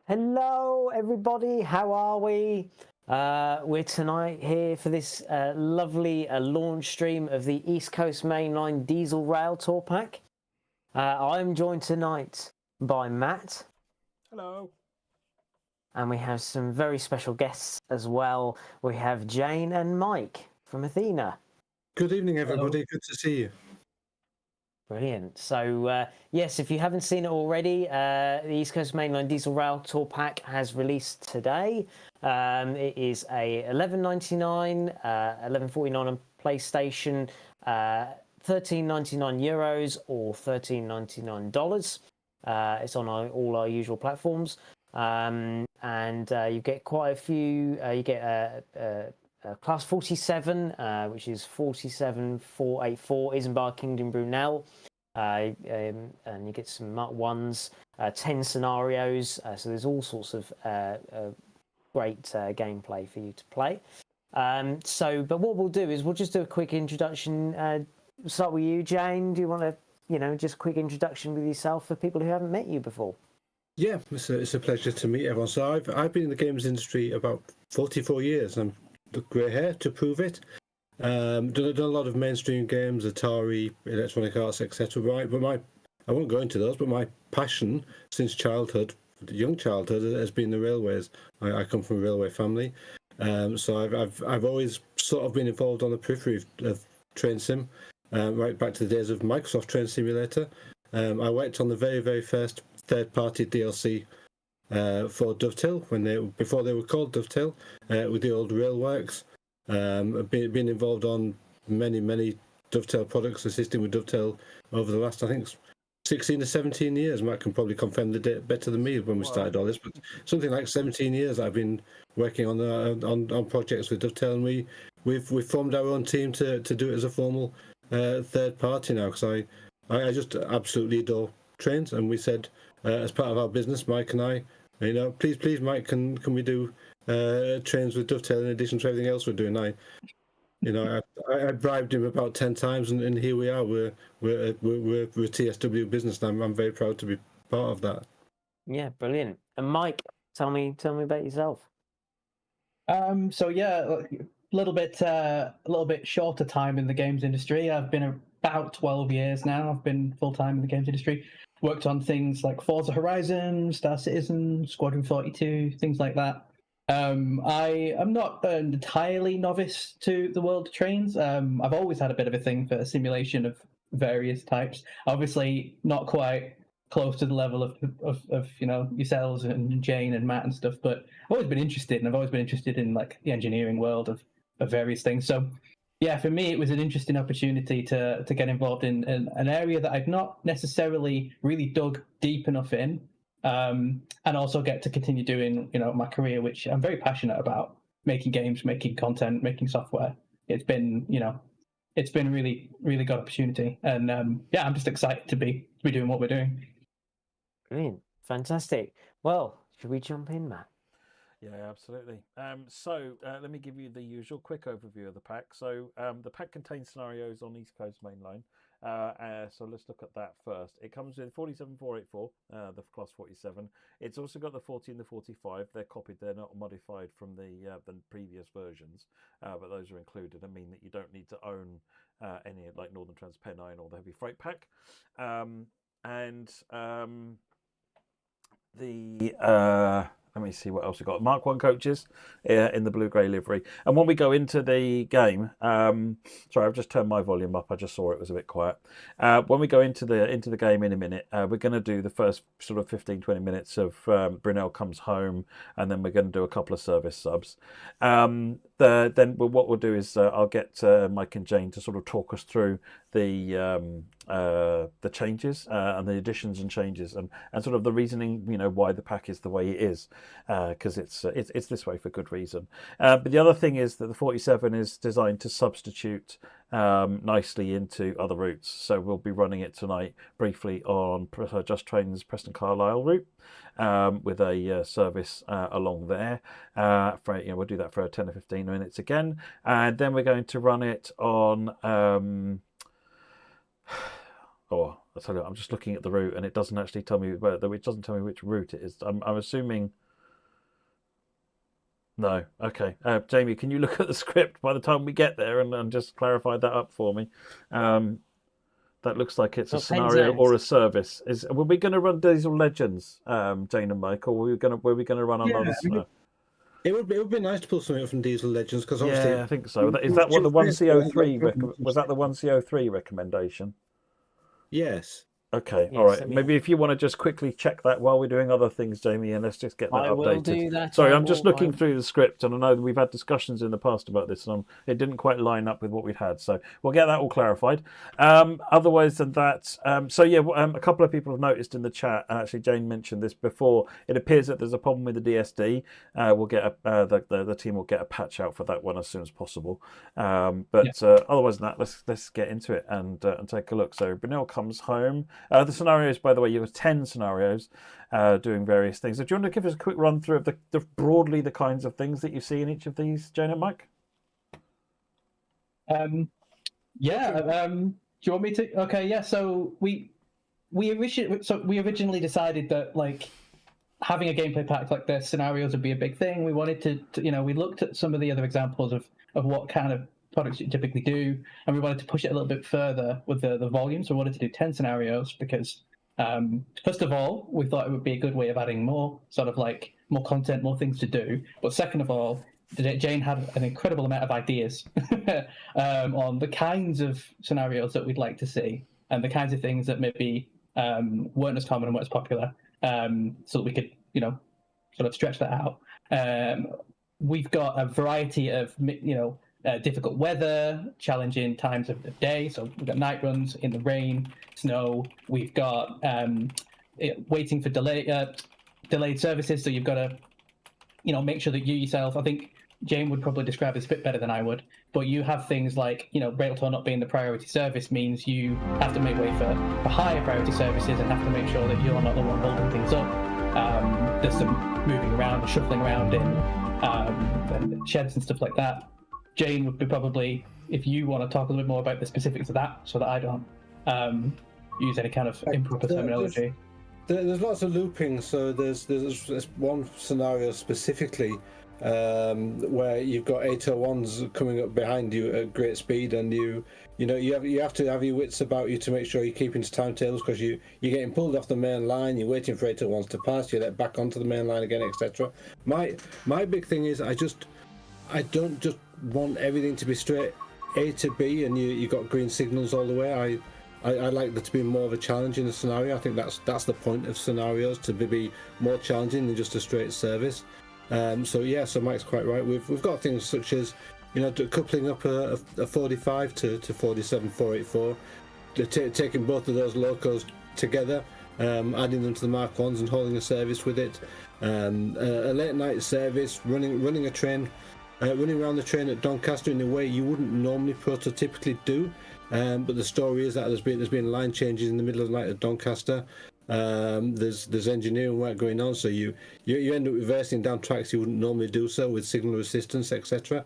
Hello, everybody. How are we? We're tonight here for this lovely launch stream of the East Coast Mainline Diesel Railtour pack. I'm joined tonight by Matt. Hello. And we have some very special guests as well. We have Jane and Mike from Athena. Good evening, everybody. Hello. Good to see you. Brilliant. So, yes, if you haven't seen it already, the East Coast Mainline Diesel Railtour pack has released today. It is a $11.99, $11.49 on PlayStation, €13.99 or $13.99. It's on all our usual platforms. And you get quite a few. You get a Class 47, which is 47484 Isambard Kingdom Brunel. And you get some Mark 1s, 10 scenarios. So there's all sorts of great gameplay for you to play. But what we'll do is we'll just do a quick introduction. We'll start with you, Jane. Do you want to, just a quick introduction with yourself for people who haven't met you before? Yeah, it's a pleasure to meet everyone. So I've been in the games industry about 44 years. I'm grey hair to prove it. Done a lot of mainstream games, Atari, Electronic Arts, etc. Right, but I won't go into those. But my passion since childhood, young childhood, has been the railways. I come from a railway family, so I've always sort of been involved on the periphery of train sim, right back to the days of Microsoft Train Simulator. I worked on the very first third-party DLC for Dovetail before they were called Dovetail, with the old Railworks. Been involved on many Dovetail products, assisting with Dovetail over the last, I think, 16 to 17 years. Matt can probably confirm the date better than me when we started all this, but something like 17 years I've been working on projects with Dovetail, and we've formed our own team to do it as a formal third party now, because I just absolutely adore trains, and we said, as part of our business, Mike and I, please, Mike, can we do trains with Dovetail in addition to everything else we're doing? I bribed him about 10 times, and here we are. We're a TSW business, and I'm very proud to be part of that. Yeah, brilliant. And Mike, tell me about yourself. So yeah, a little bit shorter time in the games industry. I've been about 12 years now. I've been full time in the games industry. Worked on things like Forza Horizon, Star Citizen, Squadron 42, things like that. I am not an entirely novice to the world of trains. I've always had a bit of a thing for simulation of various types. Obviously, not quite close to the level of yourselves and Jane and Matt and stuff, but I've always been interested, and I've always been interested in like the engineering world of various things. So yeah, for me, it was an interesting opportunity to get involved in an area that I'd not necessarily really dug deep enough in, and also get to continue doing, my career, which I'm very passionate about: making games, making content, making software. It's been, a really, really good opportunity, and yeah, I'm just excited to be doing what we're doing. Brilliant, fantastic. Well, should we jump in, Matt? Yeah, absolutely. So let me give you the usual quick overview of the pack. So the pack contains scenarios on East Coast Mainline. So let's look at that first. It comes with 47484, the Class 47. It's also got the 40 and the 45. They're copied. They're not modified from the previous versions, but those are included and mean that you don't need to own any like Northern Transpennine or the heavy freight pack. Let me see what else we got. Mark 1 coaches in the blue-grey livery. And when we go into the game, sorry, I've just turned my volume up. I just saw it was a bit quiet. When we go into the game in a minute, we're going to do the first sort of 15-20 minutes of Brunel comes home, and then we're going to do a couple of service subs. Then what we'll do is I'll get Mike and Jane to sort of talk us through the changes and the additions and changes and sort of the reasoning, why the pack is the way it is, because it's this way for good reason. But the other thing is that the 47 is designed to substitute nicely into other routes. So we'll be running it tonight briefly on Just Trains Preston Carlisle route, with a service along there. We'll do that for 10 or 15 minutes again, and then we're going to run it on Oh, I tell you, I'm just looking at the route, and it doesn't actually tell me. It doesn't tell me which route it is. I'm assuming. No. Okay. Jamie, can you look at the script by the time we get there and just clarify that up for me? That looks like it's a scenario or a service. Were we going to run Diesel Legends, Jane and Mike, or were we going to run another? It would be nice to pull something up from Diesel Legends because obviously. Yeah, I think so. Is that what the 1CO3 was? That the 1CO3 recommendation? Yes. Okay, all right. Maybe if you want to just quickly check that while we're doing other things, Jamie, and let's just get that updated. I will do that. Sorry, I'm just looking through the script, and I know that we've had discussions in the past about this, and it didn't quite line up with what we'd had. So we'll get that all clarified. Otherwise than that, a couple of people have noticed in the chat, and actually Jane mentioned this before. It appears that there's a problem with the DSD. We'll get the team will get a patch out for that one as soon as possible. Otherwise than that, let's get into it and take a look. So Brunel comes home. The scenarios, by the way, you have 10 scenarios doing various things. So do you want to give us a quick run through of the broadly the kinds of things that you see in each of these, Jane and Mike? Do you want me to? Okay, yeah. So we originally decided that like having a gameplay pack like this, scenarios would be a big thing. We wanted to we looked at some of the other examples of what kind of products you typically do, and we wanted to push it a little bit further with the volume. So we wanted to do 10 scenarios because first of all, we thought it would be a good way of adding more more content, more things to do. But second of all, Jane had an incredible amount of ideas on the kinds of scenarios that we'd like to see and the kinds of things that maybe weren't as common and weren't as popular, so that we could sort of stretch that out. We've got a variety of difficult weather, challenging times of the day. So we've got night runs in the rain, snow. We've got waiting for delayed services. So you've got to, make sure that you yourself. I think Jane would probably describe this a bit better than I would. But you have things like, Railtour not being the priority service means you have to make way for higher priority services and have to make sure that you're not the one holding things up. There's some moving around, shuffling around in sheds and stuff like that. Jane would be probably, if you want to talk a little bit more about the specifics of that, so that I don't use any kind of improper terminology. There's lots of looping. So there's one scenario specifically where you've got 801s coming up behind you at great speed, and you have to have your wits about you to make sure you're keeping to timetables, because you're getting pulled off the main line, you're waiting for 801s to pass, you let back onto the main line again, etc. My big thing is I don't just want everything to be straight A to B and you got green signals all the way. I like there to be more of a challenge in the scenario. I think that's the point of scenarios, to be more challenging than just a straight service. So Mike's quite right. We've got things such as coupling up a 45 to 47 484, taking both of those locos together, adding them to the Mark 1s and holding a service with it. A late night service, running a train. Running around the train at Doncaster in a way you wouldn't normally prototypically do, but the story is that there's been line changes in the middle of the night at Doncaster. There's engineering work going on, so you end up reversing down tracks you wouldn't normally do so with signal resistance, etc.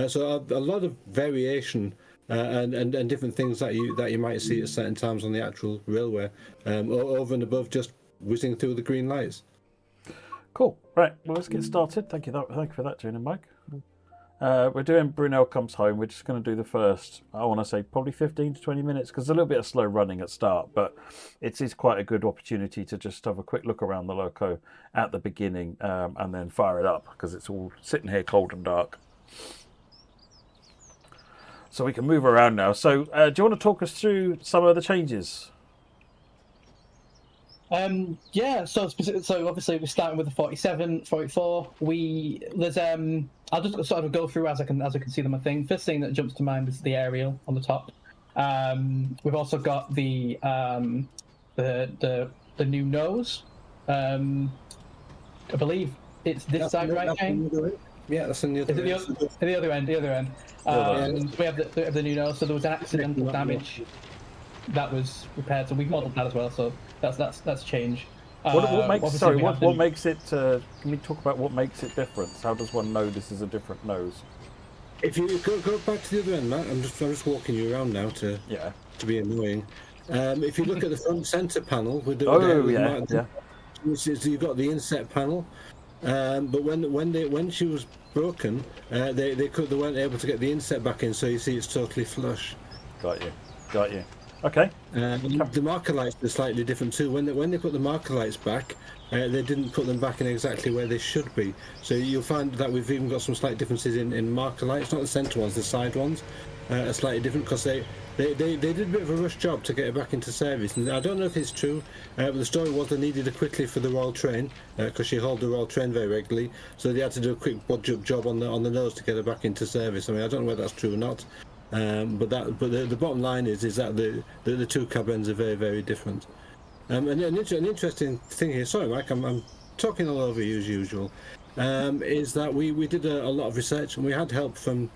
So a lot of variation and different things that you might see at certain times on the actual railway, over and above just whizzing through the green lights. Cool. Right. Well, let's get started. Thank you for that, Jane and Mike. We're doing Brunel Comes Home. We're just going to do the first, I want to say, probably 15 to 20 minutes, because there's a little bit of slow running at start, but it is quite a good opportunity to just have a quick look around the loco at the beginning, and then fire it up, because it's all sitting here cold and dark. So we can move around now. So do you want to talk us through some of the changes? So obviously we're starting with the 47, 44. I'll just sort of go through as I can see them. I think first thing that jumps to mind is the aerial on the top. We've also got the new nose. I believe it's this side, right, Jane? Yeah, that's in the other end. The other end. We have the new nose. So there was an accidental damage that was repaired. So we've modelled that as well. So that's change. What makes it? Can we talk about what makes it different? How does one know this is a different nose? If you go back to the other end, Matt, I'm just walking you around now to be annoying. If you look at the front center panel with the you've got the inset panel, but when she was broken, they weren't able to get the inset back in, so you see it's totally flush. Got you. Okay. The marker lights are slightly different too. When they put the marker lights back, they didn't put them back in exactly where they should be. So you'll find that we've even got some slight differences in marker lights, not the center ones, the side ones are slightly different because they did a bit of a rush job to get it back into service. And I don't know if it's true, but the story was they needed it quickly for the Royal Train because she hauled the Royal Train very regularly. So they had to do a quick job on the nose to get her back into service. I mean, I don't know whether that's true or not. But the bottom line is that the two cab ends are very, very different. And an interesting thing here, sorry Mike, I'm talking all over you as usual, is that we did a lot of research and we had help from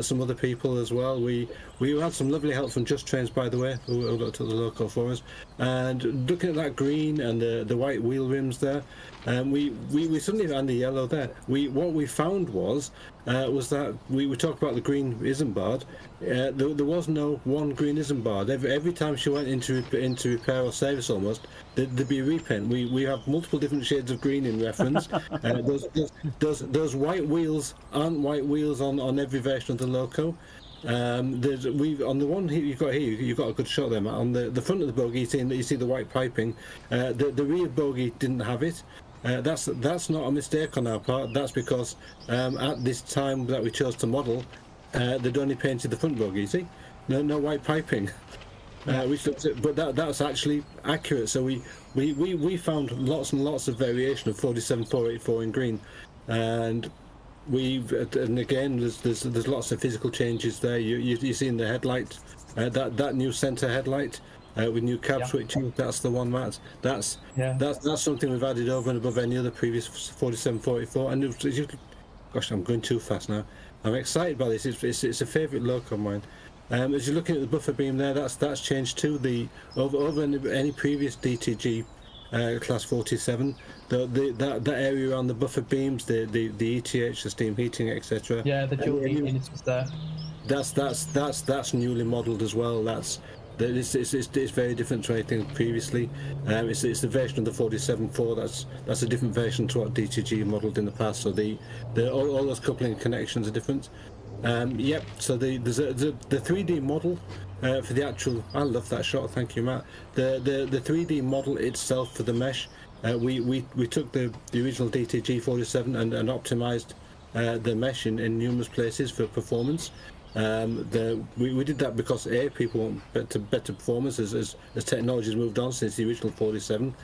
some other people as well. We had some lovely help from Just Trains, by the way, who looked at the local for us. And looking at that green and the white wheel rims there, we suddenly, and the yellow there, what we found was that we talked about the green Isambard. There was no one green Isambard. Every time she went into repair or service, almost there'd be a repaint. We have multiple different shades of green in reference. Those white wheels aren't white wheels on every version of the loco. On the one you've got here, you've got a good shot there, Matt. On the front of the bogie, you see the white piping. The rear bogie didn't have it. That's not a mistake on our part. That's because at this time that we chose to model, they'd only painted the front bogie. See, no white piping. But that's actually accurate. So we found lots and lots of variation of 47484 in green, and again there's lots of physical changes there. You see in the headlight, that new center headlight. With new cab switching, that's the one, Matt. That's something we've added over and above any other previous 4744. And gosh, I'm going too fast now. I'm excited by this. It's a favourite loco of mine. As you're looking at the buffer beam there, that's changed too. Over any previous DTG class 47, that area around the buffer beams, the ETH, the steam heating, etc. Yeah, the dual heating is just there. That's newly modelled as well. It's very different to anything previously. It's the version of the 47.4 that's a different version to what DTG modelled in the past. So all those coupling connections are different. So there's the 3D model for the actual. I love that shot. Thank you, Matt. The 3D model itself for the mesh. We took the original DTG 47 and optimized the mesh in numerous places for performance. We did that because people want better performance as technology's moved on since the original 47.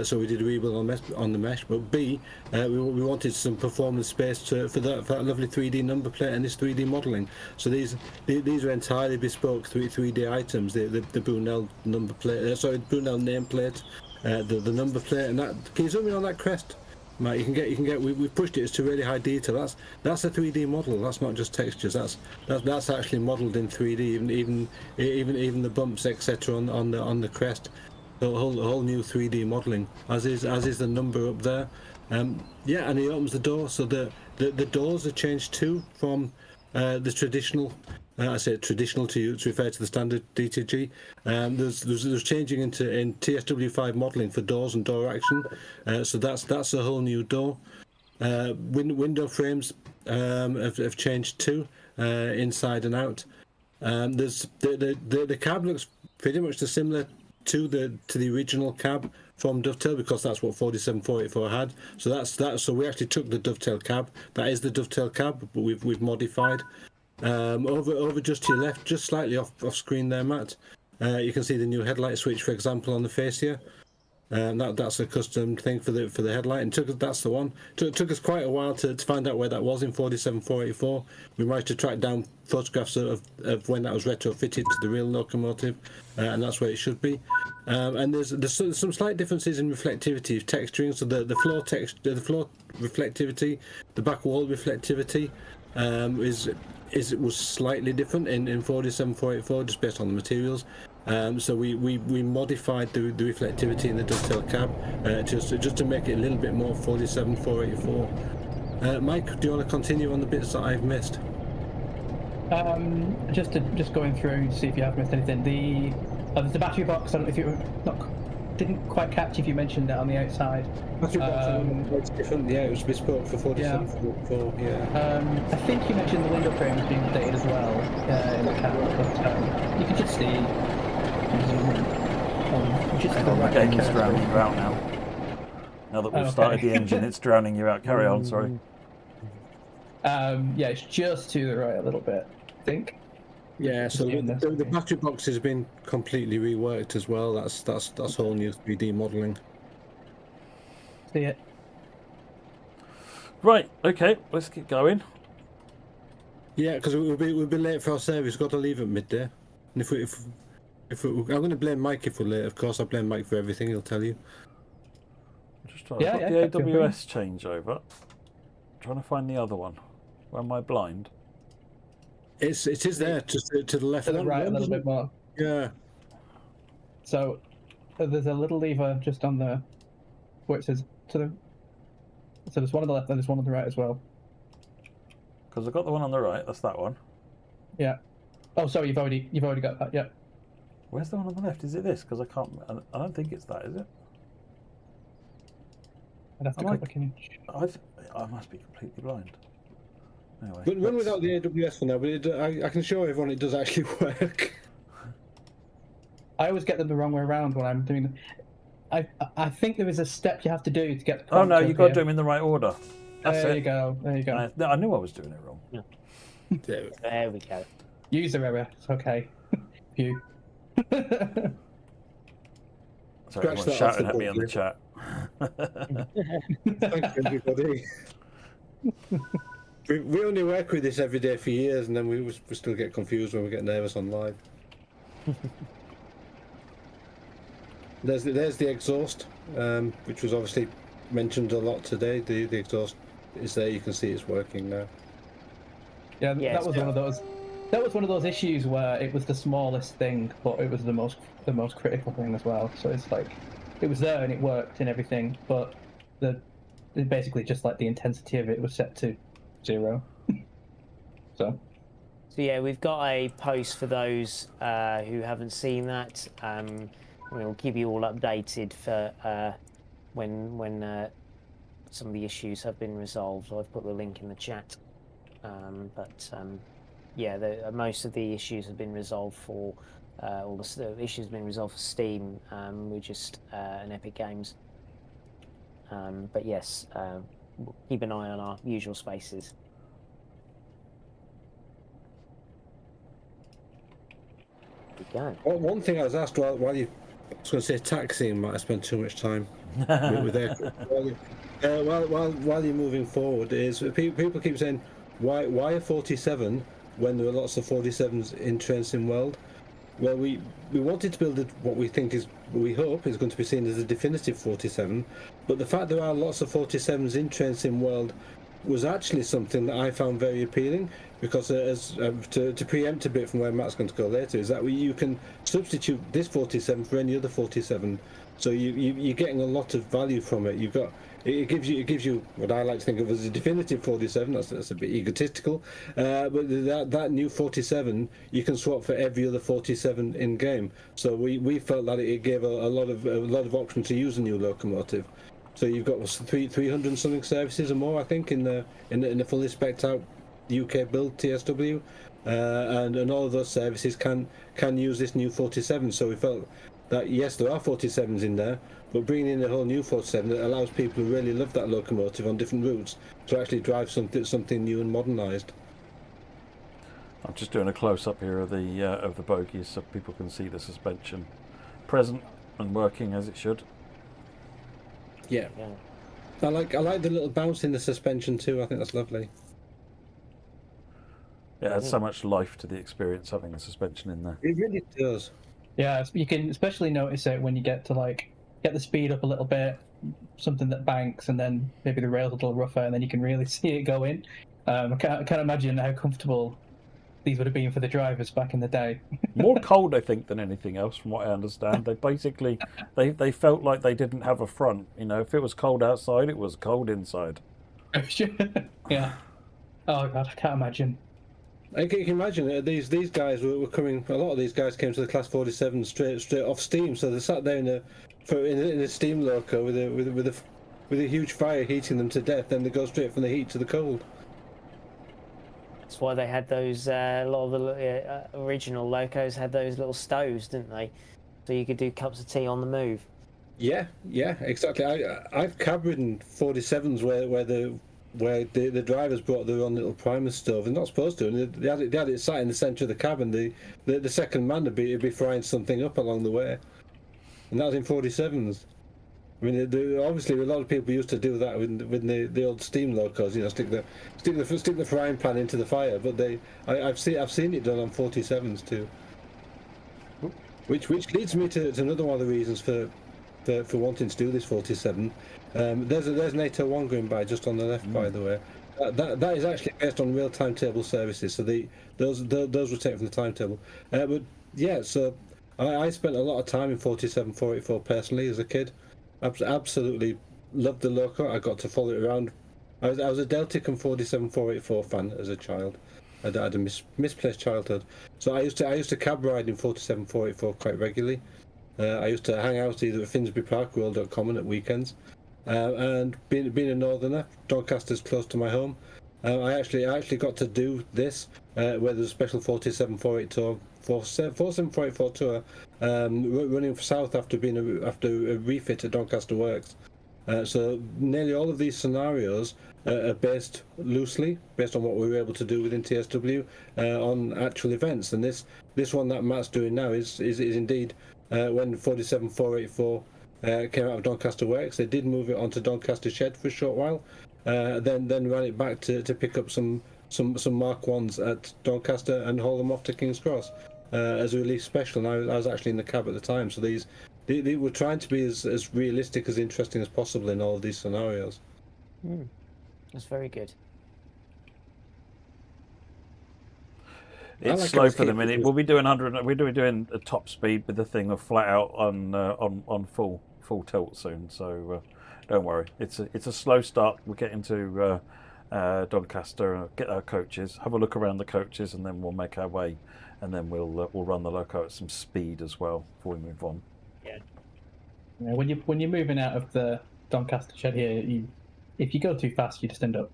So we did a rebuild on the mesh. But B, we wanted some performance space for that lovely 3D number plate and this 3D modelling. So these are entirely bespoke 3D items. The Brunel number plate, Brunel nameplate, the number plate, and that. Can you zoom in on that crest? Mate, you can get. We've pushed it to really high detail. That's a 3D model. That's not just textures. That's actually modelled in 3D. Even the bumps, etc. on the crest. The whole new 3D modelling. As is the number up there. And he opens the door. So the doors are changed too from the traditional. I say traditional to refer to the standard DTG. There's changing in TSW5 modelling for doors and door action. So that's a whole new door. Window frames have changed too, inside and out. There's the cab looks pretty much similar to the original cab from Dovetail because that's what 47484 had. So that's so we actually took the Dovetail cab. That is the Dovetail cab, but we've modified. Over just to your left, just slightly off screen there, Matt. You can see the new headlight switch, for example, on the fascia. That's a custom thing for the headlight, and that's the one. Took us quite a while to find out where that was in 47484. We managed to track down photographs of when that was retrofitted to the real locomotive, and that's where it should be. And there's some slight differences in reflectivity, texturing. So the floor reflectivity, the back wall reflectivity was slightly different in 47484 just based on the materials. So we modified the reflectivity in the Dovetail cab just to make it a little bit more 47484. Mike, do you want to continue on the bits that I've missed? Just going through to see if you have missed anything. There's a battery box. I don't know if you didn't quite catch if you mentioned that on the outside. Battery box it's different. Yeah, it was bespoke for 47. I think you mentioned the window frame was being updated as well in the cat, but you can just see. The game is drowning you out now. Now that we've started the engine, it's drowning you out. Carry on, sorry. Yeah, it's just to the right a little bit, I think. Yeah, so the battery box has been completely reworked as well. That's whole new 3D modelling. See it. Right, okay, let's get going. Yeah, because we'll be late for our service. We've got to leave at midday. And if I'm going to blame Mike if we're late. Of course, I blame Mike for everything. He'll tell you. Just trying to put the AWS changeover. Trying to find the other one. Where am I blind? It is there, just to the left. To the right a little bit more. Yeah. So there's a little lever just on the where it says to the. So there's one on the left and there's one on the right as well. Because I've got the one on the right. That's that one. Yeah. Oh, sorry, you've already got that. Yeah. Where's the one on the left? Is it this? Because I can't. I don't think it's that. Is it? I'd have to go back in. I must be completely blind. Anyway, But run without the AWS for now. But I can show everyone it does actually work. I always get them the wrong way around when I'm doing them. I think there is a step you have to do to get. The oh no, you've got to do them in the right order. That's there it. you go. There you go. I knew I was doing it wrong. Yeah. There we go. User error. It's okay. You. Sorry, everyone's shouting at me in the chat. Thank you, everybody. We only work with this every day for years, and then we still get confused when we get nervous on live. There's the exhaust, which was obviously mentioned a lot today. The exhaust is there. You can see it's working now. Yeah, that was one of those. That was one of those issues where it was the smallest thing, but it was the most critical thing as well. So it's like it was there and it worked and everything, but basically just like the intensity of it was set to 0. So yeah, we've got a post for those who haven't seen that. We'll keep you all updated for when some of the issues have been resolved. I've put the link in the chat. Yeah, most of the issues have been resolved for all the issues have been resolved for Steam. We're just an Epic Games. But yes, we'll keep an eye on our usual spaces. There we go. One thing I was asked while you, I was going to say taxiing, might have spent too much time with while you're moving forward is people keep saying why a 47 when there are lots of 47s in Train Sim World. Well, we wanted to build what we hope is going to be seen as a definitive 47, but the fact there are lots of 47s in Train Sim World was actually something that I found very appealing, because to preempt a bit from where Matt's going to go later, is that you can substitute this 47 for any other 47, so you're getting a lot of value from it. It gives you what I like to think of as a definitive 47. That's a bit egotistical, but that new 47 you can swap for every other 47 in game. So we felt that it gave a lot of options to use a new locomotive. So you've got 300 something services or more, I think, in the fully spec'd out UK build TSW, and all of those services can use this new 47. So we felt that yes, there are 47s in there, but bringing in a whole new 47 that allows people who really love that locomotive on different routes to actually drive something new and modernised. I'm just doing a close up here of the bogies so people can see the suspension present and working as it should. Yeah. I like the little bounce in the suspension too. I think that's lovely. It adds so much life to the experience having the suspension in there. It really does. Yeah, you can especially notice it when you get to get the speed up a little bit, something that banks, and then maybe the rail's a little rougher, and then you can really see it go in. I can't imagine how comfortable these would have been for the drivers back in the day. More cold, I think, than anything else, from what I understand. They basically they felt like they didn't have a front. You know, if it was cold outside, it was cold inside. Yeah. Oh god, I can't imagine. I can imagine these guys were coming. A lot of these guys came to the Class 47 straight off Steam, so they sat there in a Steam loco with a huge fire heating them to death. Then they go straight from the heat to the cold. That's why they had those. A lot of the original locos had those little stoves, didn't they? So you could do cups of tea on the move. Yeah, exactly. I've cab ridden 47s where the drivers brought their own little primer stove. They're not supposed to, and they had it sat in the centre of the cab, and the second man would be frying something up along the way, and that was in 47s. I mean, obviously a lot of people used to do that with the old steam locos. You know, stick the frying pan into the fire. But I've seen it done on 47s too. Which leads me to another one of the reasons for wanting to do this 47. There's an 801 going by just on the left, by the way. That is actually based on real timetable services, so those were taken from the timetable. But yeah, so I spent a lot of time in 47 484 personally as a kid. Absolutely loved the loco. I got to follow it around. I was a Delticum 47 484 fan as a child. I had a misplaced childhood, so I used to cab ride in 47 484 quite regularly. I used to hang out either at Finsbury Park, Royal Common at weekends, and being a northerner, Doncaster's close to my home. I actually got to do this where there's a special 47 484 47 484 tour running south after a refit at Doncaster Works. So nearly all of these scenarios are based loosely, based on what we were able to do within TSW on actual events. And this one that Matt's doing now is indeed when 47 484 came out of Doncaster Works. They did move it onto Doncaster Shed for a short while, then ran it back to pick up some Mark 1s at Doncaster and haul them off to King's Cross as a release special. And I was actually in the cab at the time, so they were trying to be as realistic, as interesting as possible in all of these scenarios. That's very good. It's like slow those for the kids minute. who- We'll be doing 100. We're doing a top speed with the thing of flat out on full tilt soon. So don't worry. It's a slow start. We'll get into Doncaster, get our coaches, have a look around the coaches, and then we'll make our way, and then we'll run the loco at some speed as well before we move on. Yeah. Yeah, when you're moving out of the Doncaster Shed here, if you go too fast, you just end up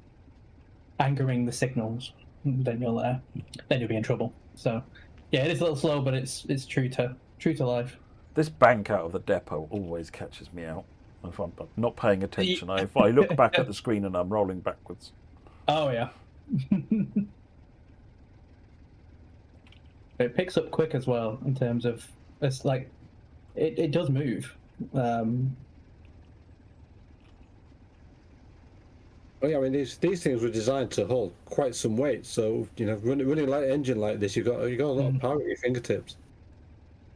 angering the signals. Then you'll be in trouble. So yeah, it is a little slow, but it's true to life. This bank out of the depot always catches me out. If I'm not paying attention, if I look back at the screen and I'm rolling backwards. Oh yeah. It picks up quick as well in terms of it's like it does move. Well, yeah, I mean these things were designed to hold quite some weight. So you know, running like an engine like this, you got a lot of power at your fingertips.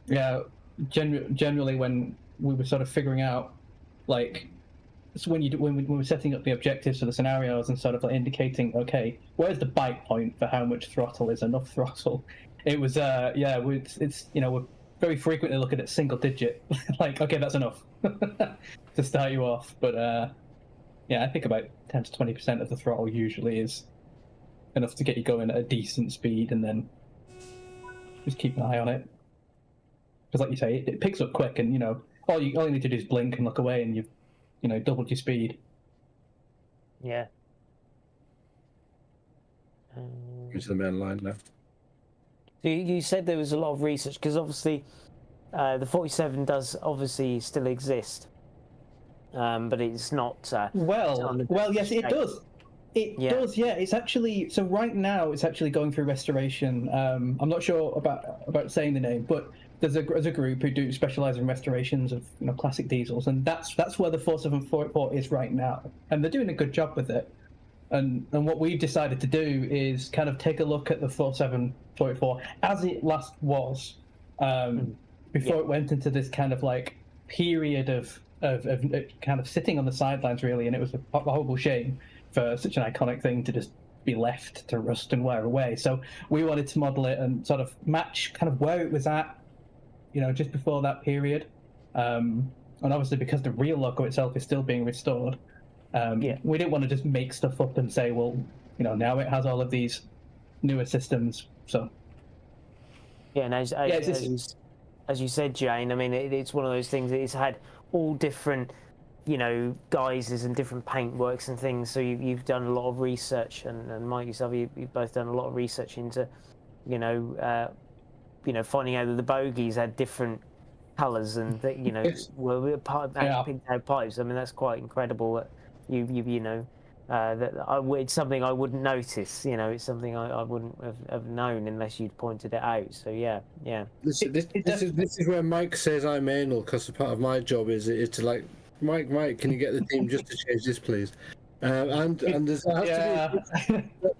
Yeah, generally when we were sort of figuring out, like, so when we were setting up the objectives for the scenarios and sort of like indicating, okay, where's the bite point for how much throttle is enough throttle? It was it's we're very frequently looking at single digit, like, okay, that's enough to start you off. But yeah, I think about 10 to 20% of the throttle usually is enough to get you going at a decent speed, and then just keep an eye on it. Because, like you say, it picks up quick, and all you need to do is blink and look away, and you've doubled your speed. Yeah. Into the main line now. So you said there was a lot of research, because obviously the 47 does obviously still exist, but it's not. Yes, it does. It does, yeah. It's actually, so right now it's actually going through restoration. I'm not sure about saying the name, but there's a group who do specialize in restorations of classic diesels, and that's where the 4744 is right now, and they're doing a good job with it. And what we've decided to do is kind of take a look at the 4744 as it last was, before it went into this kind of like period of kind of sitting on the sidelines, really, and it was a horrible shame for such an iconic thing to just be left to rust and wear away. So we wanted to model it and sort of match kind of where it was at, just before that period. And obviously because the real loco itself is still being restored, we didn't want to just make stuff up and say, well, now it has all of these newer systems. So Yeah, and as you said, Jane, I mean, it's one of those things that it's had all different, guises and different paintworks and things. So you've done a lot of research, and Mike, yourself, you've both done a lot of research into, finding out that the bogies had different colours and that, Yes. were picked out pipes. I mean, that's quite incredible that it's something I wouldn't notice. It's something I wouldn't have known unless you'd pointed it out. So yeah. This is where Mike says I'm anal, because part of my job is to like, Mike, can you get the team just to change this, please? And there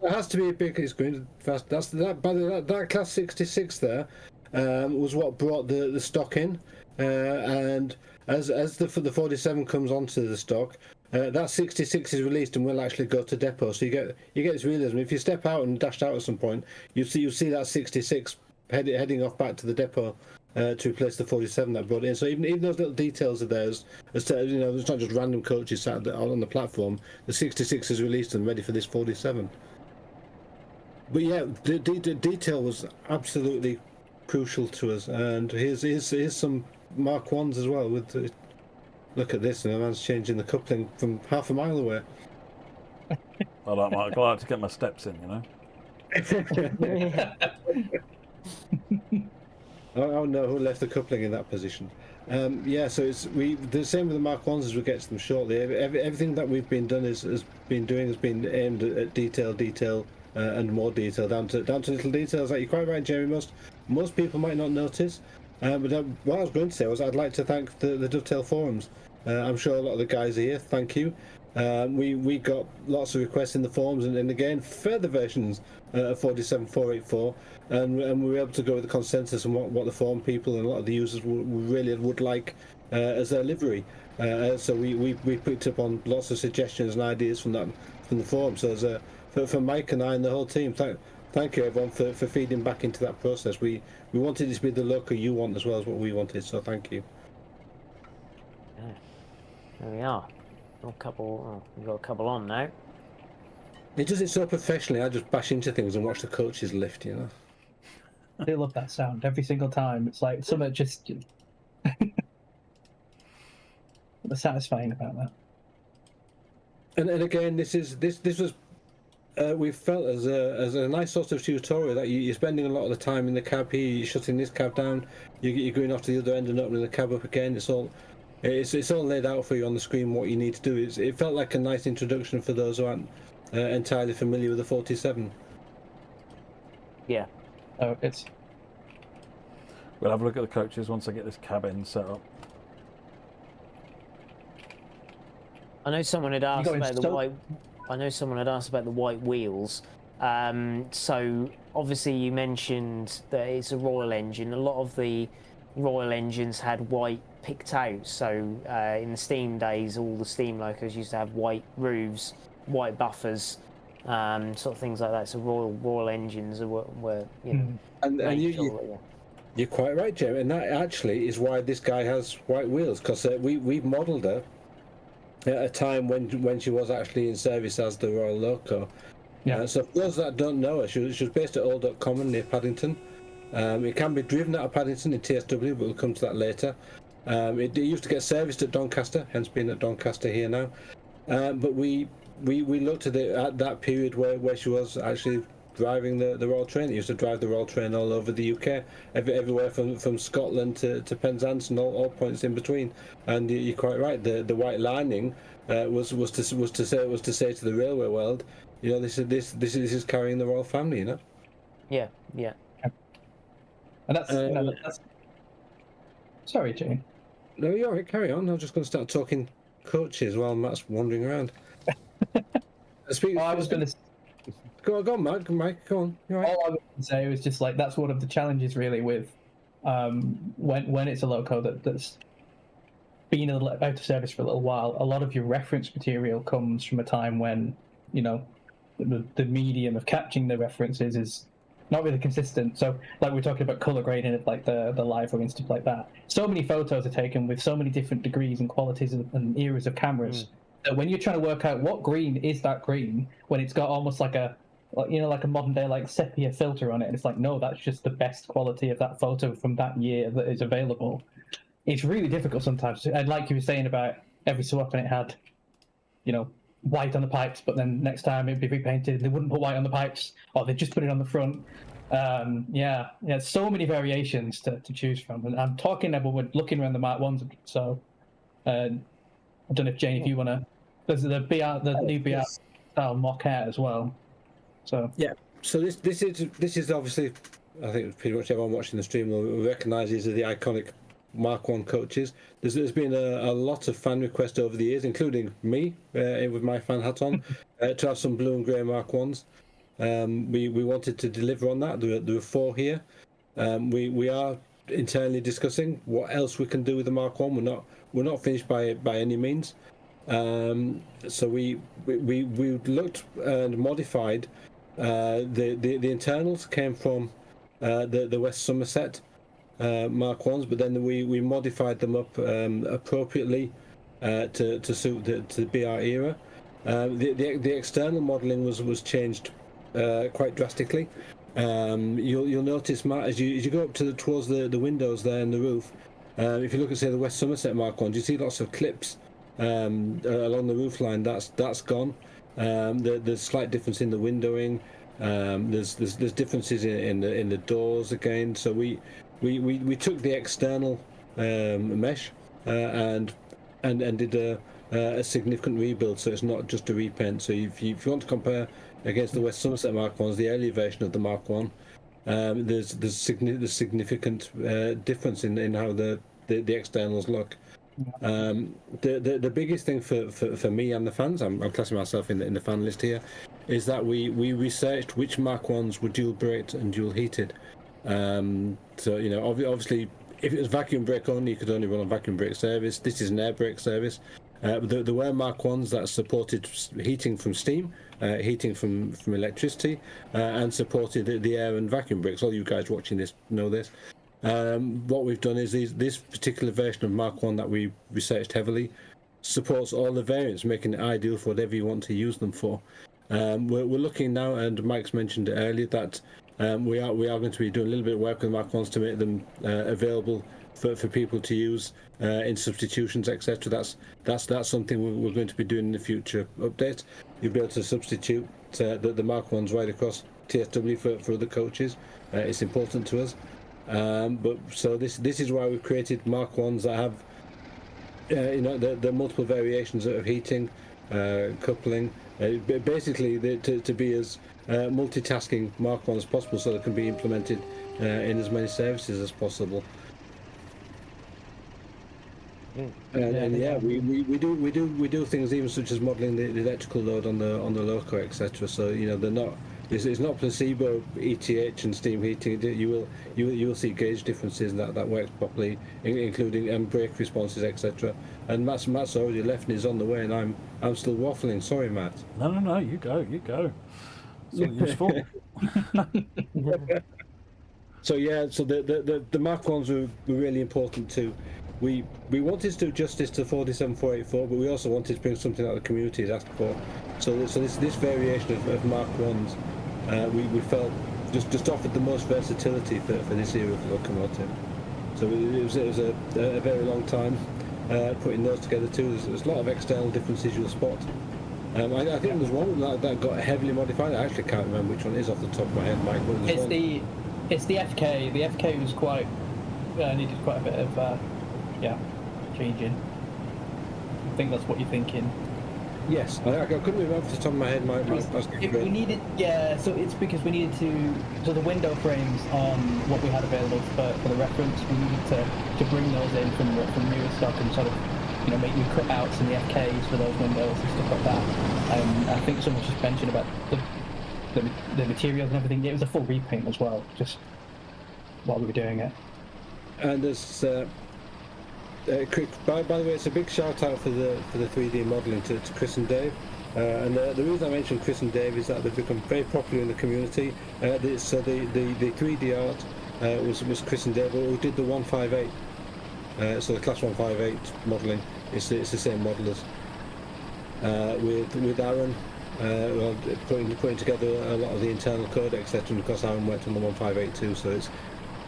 has to be a big. It's going fast. That class 66 there was what brought the stock in, and as the 47 comes onto the stock. That 66 is released and will actually go to depot. So you get this realism. If you step out and dash out at some point, you'll see that 66 heading off back to the depot to replace the 47 that brought it in. So even those little details are there. It's not just random coaches sat on the platform. The 66 is released and ready for this 47. But yeah, the detail was absolutely crucial to us. And here's some Mark 1s as well with. Look at this, and the man's changing the coupling from half a mile away. I like to get my steps in, Oh no, who left the coupling in that position? So it's the same with the Mark 1s as we get to them shortly. Everything that we've been done has been aimed at detail, and more detail down to little details. Like you're quite right, Jeremy. Most people might not notice. But what I was going to say was I'd like to thank the Dovetail forums. I'm sure a lot of the guys are here. Thank you. We got lots of requests in the forums, and again further versions of 47484, and we were able to go with the consensus on what the forum people and a lot of the users would like as their livery. So we picked up on lots of suggestions and ideas from the forum. So for Mike and I and the whole team, thank you everyone for feeding back into that process. We wanted it to be the local you want as well as what we wanted. So thank you. Yeah. There we are. We've got a couple on now. He does it so professionally. I just bash into things and watch the coaches lift. I do love that sound every single time. It's like something just satisfying about that. And again, this was we felt as a nice sort of tutorial that you're spending a lot of the time in the cab here. You're shutting this cab down. You're going off to the other end and opening the cab up again. It's all laid out for you on the screen what you need to do. It felt like a nice introduction for those who aren't entirely familiar with the 47. Yeah. Oh, it's. We'll have a look at the coaches once I get this cabin set up. I know someone had asked about the white. I know someone had asked about the white wheels. So obviously you mentioned that it's a Royal engine. A lot of the Royal engines had white picked out. So in the Steam days, all the Steam locos used to have white roofs, white buffers, sort of things like that. So Royal engines were And you're quite right, Jim. And that actually is why this guy has white wheels, because we modelled her at a time when she was actually in service as the Royal Loco. Yeah. So for those that don't know her, she was based at Old Oak Common near Paddington. It can be driven out of Paddington in TSW, but we'll come to that later. It used to get serviced at Doncaster, hence being at Doncaster here now. But we looked at it at that period where she was actually driving the Royal Train. It used to drive the Royal Train all over the UK, everywhere from Scotland to Penzance and all points in between. And you're quite right. The white lining was to say to the railway world, this is carrying the royal family, Yeah. And that's. Sorry, Jane. No, you're all right. Carry on. I'm just going to start talking coaches while Matt's wandering around. I was going to. Go on, Mike. Go on. You're right. All I was going to say was just like that's one of the challenges really with when it's a loco that's been out of service for a little while. A lot of your reference material comes from a time when the medium of capturing the references is not really consistent. So like we're talking about color grading of like the live and stuff like that. So many photos are taken with so many different degrees and qualities and eras of cameras that when you're trying to work out what green is that green when it's got almost like a like a modern day like sepia filter on it, and it's like, no, that's just the best quality of that photo from that year that is available. It's really difficult sometimes. And like you were saying about every so often it had, white on the pipes, but then next time it'd be repainted. They wouldn't put white on the pipes, or they'd just put it on the front. So many variations to choose from. And I'm talking about we're looking around the Mark Ones. So I don't know if Jane, if you want to. There's the new BR style mock out as well. So yeah. So this is obviously, I think pretty much everyone watching the stream will recognise these are the iconic Mark 1 coaches. There's been a lot of fan requests over the years, including me with my fan hat on, to have some blue and grey Mark 1s. We wanted to deliver on that. There are 4 here. We are internally discussing what else we can do with the Mark 1. We're not finished by any means. So we looked and modified. The internals came from the West Somerset Mark 1s, but then we modified them up appropriately to suit the BR era. The external modelling was changed quite drastically. You'll notice, Matt, as you go up towards the windows there in the roof, if you look at, say, the West Somerset Mark 1s, you see lots of clips along the roof line. That's gone. There's slight difference in the windowing. There's differences in the doors again. So we took the external mesh and did a significant rebuild. So it's not just a repaint. So if you want to compare against the West Somerset Mark 1s, the earlier version of the Mark 1, there's significant difference in how the externals look. The biggest thing for me and the fans, I'm classing myself in the fan list here, is that we researched which Mark 1s were dual braked and dual heated. So obviously, if it was vacuum brake only, you could only run on vacuum brake service. This is an air brake service. There were Mark 1s that supported heating from steam, heating from electricity, and supported the air and vacuum brakes. All you guys watching this know this. What we've done is this particular version of Mark 1 that we researched heavily supports all the variants, making it ideal for whatever you want to use them for. We're looking now, and Mike's mentioned it earlier, that we are going to be doing a little bit of work with Mark 1s to make them available for people to use in substitutions, etc. That's something we're going to be doing in the future updates. You'll be able to substitute the Mark 1s right across TSW for other coaches. It's important to us. But so this is why we've created Mark 1s that have the multiple variations of heating, coupling, basically to be as multitasking Mark 1 as possible, so they can be implemented in as many services as possible. We do things even such as modelling the electrical load on the loco, etc. So they're not. It's not placebo ETH and steam heating. You will see gauge differences and that works properly, including brake responses, etc. And Matt's already left and is on the way, and I'm still waffling. Sorry, Matt. No, you go. It's all useful. So the Mark 1s were really important too. We wanted to do justice to 47484, but we also wanted to bring something that the community has asked for. So this variation of Mark 1s, we felt just offered the most versatility for this era of locomotive. So it was a very long time putting those together too. There's a lot of external differences you'll spot. I think there's one that got heavily modified. I actually can't remember which one it is off the top of my head, Mike. It's the FK. The FK was quite needed quite a bit of changing. I think that's what you're thinking. Yes, I couldn't remember off the top of my head. We needed, so it's because we needed so the window frames on what we had available for the reference, we needed to bring those in from newer stock and sort of make new cutouts in the FKs for those windows and stuff like that. I think someone just mentioned about the materials and everything. It was a full repaint as well, just while we were doing it. And there's by the way, it's a big shout out for the 3D modelling to Chris and Dave. And the reason I mentioned Chris and Dave is that they've become very popular in the community. So the 3D art was Chris and Dave who did the 158. So the class 158 modelling, it's the same modellers. With Aaron well, putting together a lot of the internal code, etc. Because I haven't worked on the 1582, so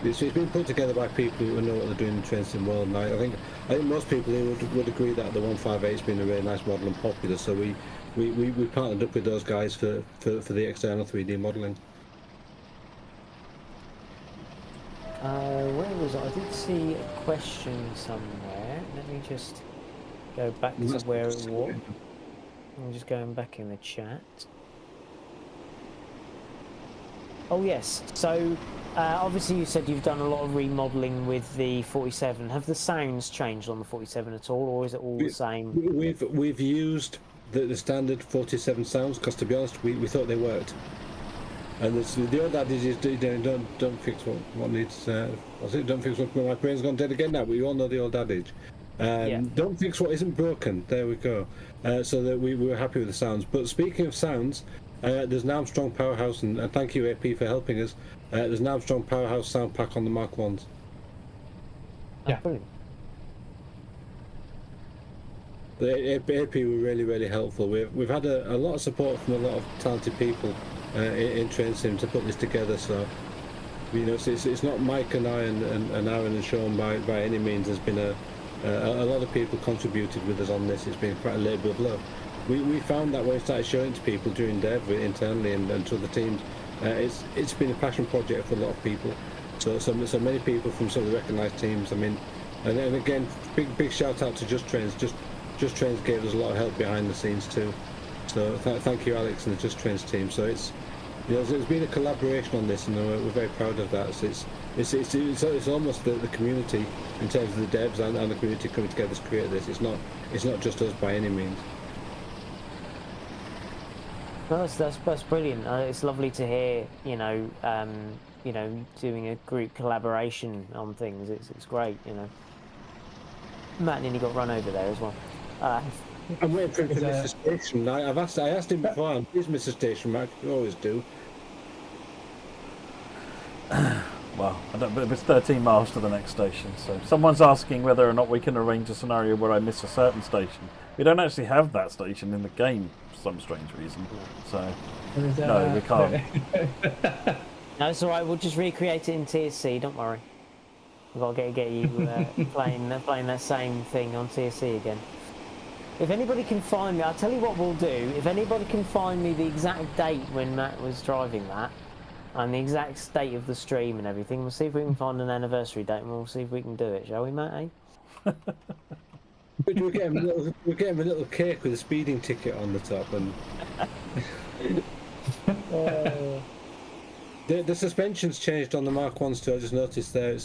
it's been put together by people who know what they're doing in the train sim world. And I think most people here would agree that the 158 has been a really nice model and popular. So we partnered up with those guys for the external 3D modelling. Where was I? I did see a question somewhere. Let me just go back to where it was. I'm just going back in the chat. Oh yes, so obviously you said you've done a lot of remodelling with the 47. Have the sounds changed on the 47 at all, or is it all the same? We've used the standard 47 sounds because, to be honest, we thought they worked. And the old adage is don't fix what needs. Don't fix what my brain's gone dead again now. But you all know the old adage. Don't fix what isn't broken. There we go. So that we were happy with the sounds. But speaking of sounds, there's an Armstrong Powerhouse, and thank you AP for helping us. There's an Armstrong Powerhouse sound pack on the Mark Ones. Yeah. Brilliant. The AP were really helpful. We've had a lot of support from a lot of talented people in Train Sim to put this together. So it's not Mike and I and Aaron and Sean by any means. There's been a lot of people contributed with us on this. It's been quite a labour of love. We found that when we started showing it to people during dev internally and to the teams, it's been a passion project for a lot of people. So many people from some of the recognised teams. I mean, and again, big shout out to Just Trains. Just Trains gave us a lot of help behind the scenes too. So thank you, Alex, and the Just Trains team. So it's been a collaboration on this, and we're very proud of that. So it's almost the community in terms of the devs and the community coming together to create this. It's not just us by any means. No, that's brilliant. It's lovely to hear. Doing a group collaboration on things. It's great. Matt nearly got run over there as well. I'm waiting for him to miss the station. I asked him before. Please miss the station, Matt. You always do. Well, but it's 13 miles to the next station, so someone's asking whether or not we can arrange a scenario where I miss a certain station. We don't actually have that station in the game for some strange reason, so no, we can't. No, it's all right. We'll just recreate it in TSC. Don't worry. We've got to get you playing that same thing on TSC again. If anybody can find me, I'll tell you what we'll do. If anybody can find me the exact date when Matt was driving that, and the exact state of the stream and everything, we'll see if we can find an anniversary date, and we'll see if we can do it, shall we, Matt? We'll get him a little cake with a speeding ticket on the top, and the suspension's changed on the Mark Ones too. I just noticed there.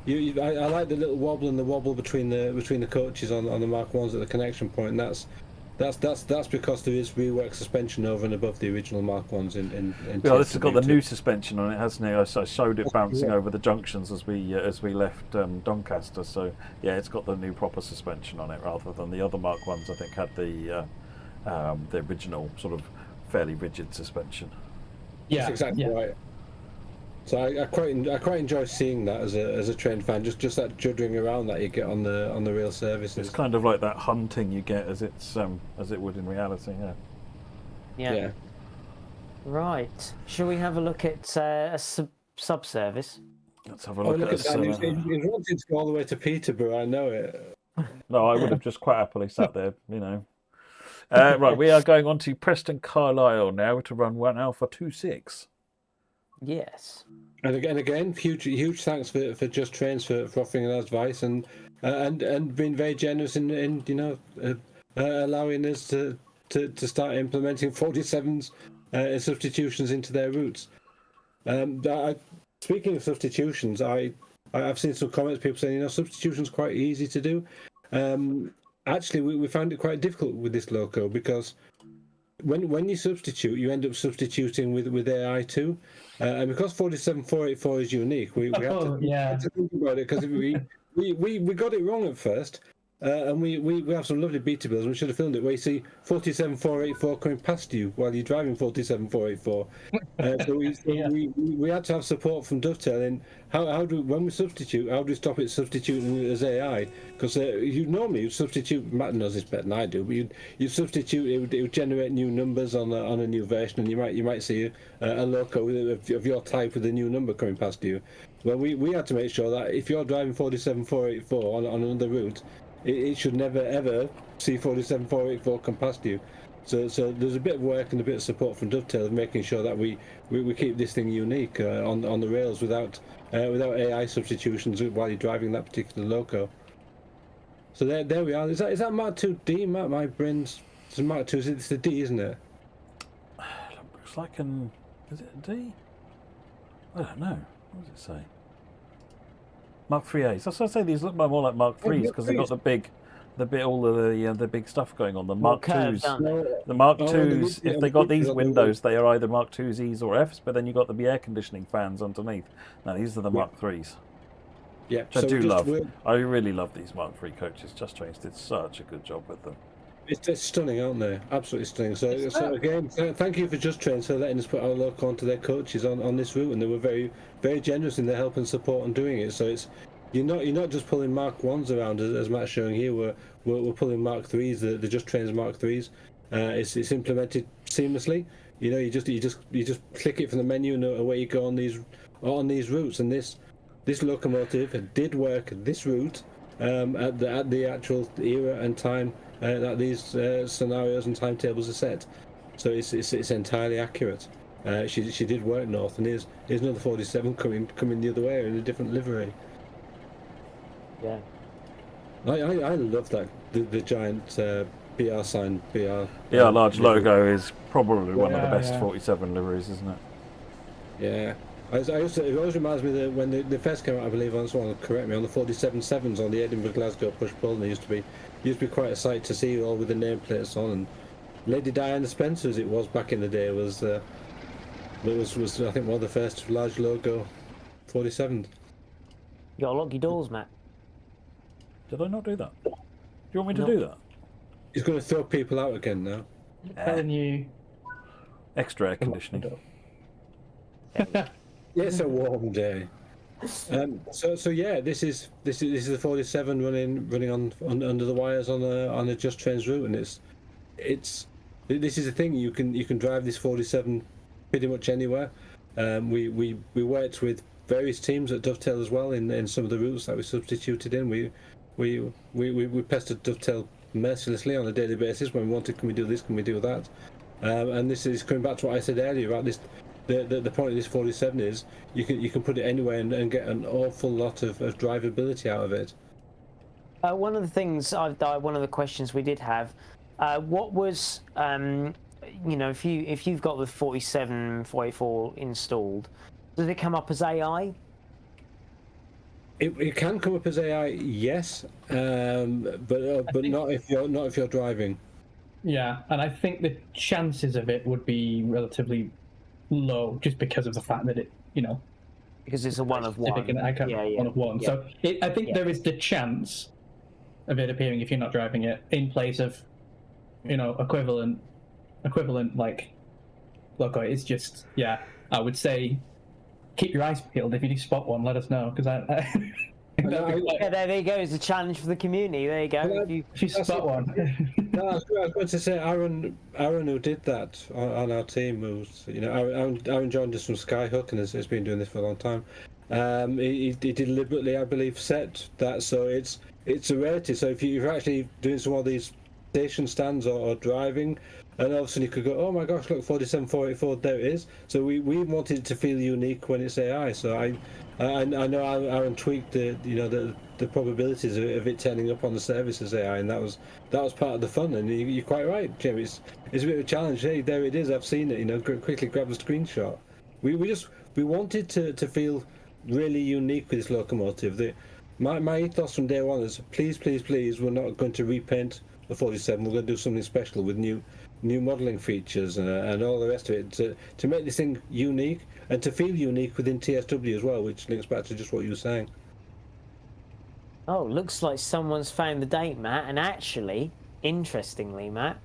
I like the little wobble and the wobble between the coaches on the Mark Ones at the connection point, and that's because there is reworked suspension over and above the original Mark Ones in well, this has got the new suspension on it, hasn't it? I showed it bouncing over the junctions as we left Doncaster. So yeah, it's got the new proper suspension on it rather than the other Mark Ones. I think had the original sort of fairly rigid suspension. Yeah, that's exactly right. So I quite enjoy seeing that as a train fan, just that juddering around that you get on the real services. It's kind of like that hunting you get as it would in reality. Yeah. Right. Shall we have a look at a subservice? Let's have a look at that. He's wanted to go all the way to Peterborough. I know it. No, I would have just quite happily sat there, Right, we are going on to Preston Carlisle now to run 1 Alpha 26. Yes. And again, huge thanks for Just Trains for offering us advice and being very generous in allowing us to start implementing 47s substitutions into their routes. Speaking of substitutions, I've seen some comments, people saying substitution's quite easy to do. Actually, we found it quite difficult with this loco because when you substitute, you end up substituting with AI too, and because 47484 is unique, we have to think about it because we got it wrong at first, And we have some lovely beta builds. We should have filmed it where you see 47484 coming past you while you're driving 47484. We had to have support from Dovetail in when we substitute, how do we stop it substituting it as AI? Because you'd substitute, Matt knows this better than I do, but you'd substitute, it would generate new numbers on a new version, and you might see a loco of your type with a new number coming past you. Well, we had to make sure that if you're driving 47484 on another route, it should never ever see 47484 come past you. So there's a bit of work and a bit of support from Dovetail of making sure that we keep this thing unique on the rails without AI substitutions while you're driving that particular loco. So there we are. Is that Mark 2D? My brain's it's Mark 2. It's the D, isn't it? Looks like is it a D? I don't know. What does it say? Mark 3As. That's what I say. These look more like Mark 3s because they've got all of the big stuff going on. The Mark 2s, the Mark 2s. If they got these windows, they are either Mark 2s, E's, or F's. But then you got the air conditioning fans underneath. Now these are the Mark 3s. Yeah, which I do love. I really love these Mark 3 coaches. Just Trains did such a good job with them. It's stunning, aren't they? Absolutely stunning. So again, thank you for Just Trains for letting us put our logo onto their coaches on this route, and they were very, very generous in their help and support on doing it. So you're not just pulling Mark 1s around as Matt's showing here. We're pulling Mark 3s, the Just Trains Mark 3s. It's implemented seamlessly. You just click it from the menu and away you go on these routes. And this locomotive did work this route at the actual era and time that these scenarios and timetables are set. So it's entirely accurate. She did work north, and here's another 47 coming the other way in a different livery. Yeah. I love that the giant BR sign. Yeah, large logo is probably one of the best 47 liveries, isn't it? Yeah. It always reminds me that when they first came out, I believe, on someone will correct me, on the 47-7s on the Edinburgh Glasgow push pull, they used to be quite a sight to see, all with the nameplates on. And Lady Diana Spencer, as it was back in the day, was I think one of the first large logo 47s. You gotta lock your doors, Matt. Did I not do that? Do you want me to do that? He's going to throw people out again now. Telling you. Extra air conditioning. It's a warm day. So yeah, this is the 47 running on under the wires on a Just Trains route, and this is the thing, you can drive this 47 pretty much anywhere. We worked with various teams at Dovetail as well in some of the routes that we substituted in. We pestered Dovetail mercilessly on a daily basis when we wanted, can we do this, can we do that, and this is coming back to what I said earlier about this. The point of this 47 is you can put it anywhere and get an awful lot of drivability out of it. One of the things one of the questions we did have, what was if you've got the 47 484 installed, does it come up as AI? It can come up as AI, yes, but not if you're driving. Yeah, and I think the chances of it would be relatively low, just because of the fact that it, because it's a one of one. One of one. Yeah. So I think there is the chance of it appearing if you're not driving it, in place of, equivalent like logo. It's just, I would say keep your eyes peeled. If you do spot one, let us know, because there you go. It's a challenge for the community. There you go. If you spot one. No, I was going to say Aaron, who did that on our team, Aaron joined us from Skyhook and has been doing this for a long time. He deliberately, I believe, set that so it's a rarity. So if you're actually doing some of these station stands or driving, and all of a sudden you could go, oh my gosh, look, 47 484, there it is. So we wanted it to feel unique when it's AI. So I know Aaron tweaked the probabilities of it turning up on the service as AI, and that was part of the fun. And you're quite right, Jim. It's a bit of a challenge. Hey, there it is. I've seen it. Quickly grab a screenshot. We wanted to feel really unique with this locomotive. My ethos from day one is please, we're not going to repaint the 47. We're going to do something special with new modelling features and all the rest of it to make this thing unique and to feel unique within TSW as well, which links back to just what you were saying. Oh, looks like someone's found the date, Matt. And actually, interestingly, Matt,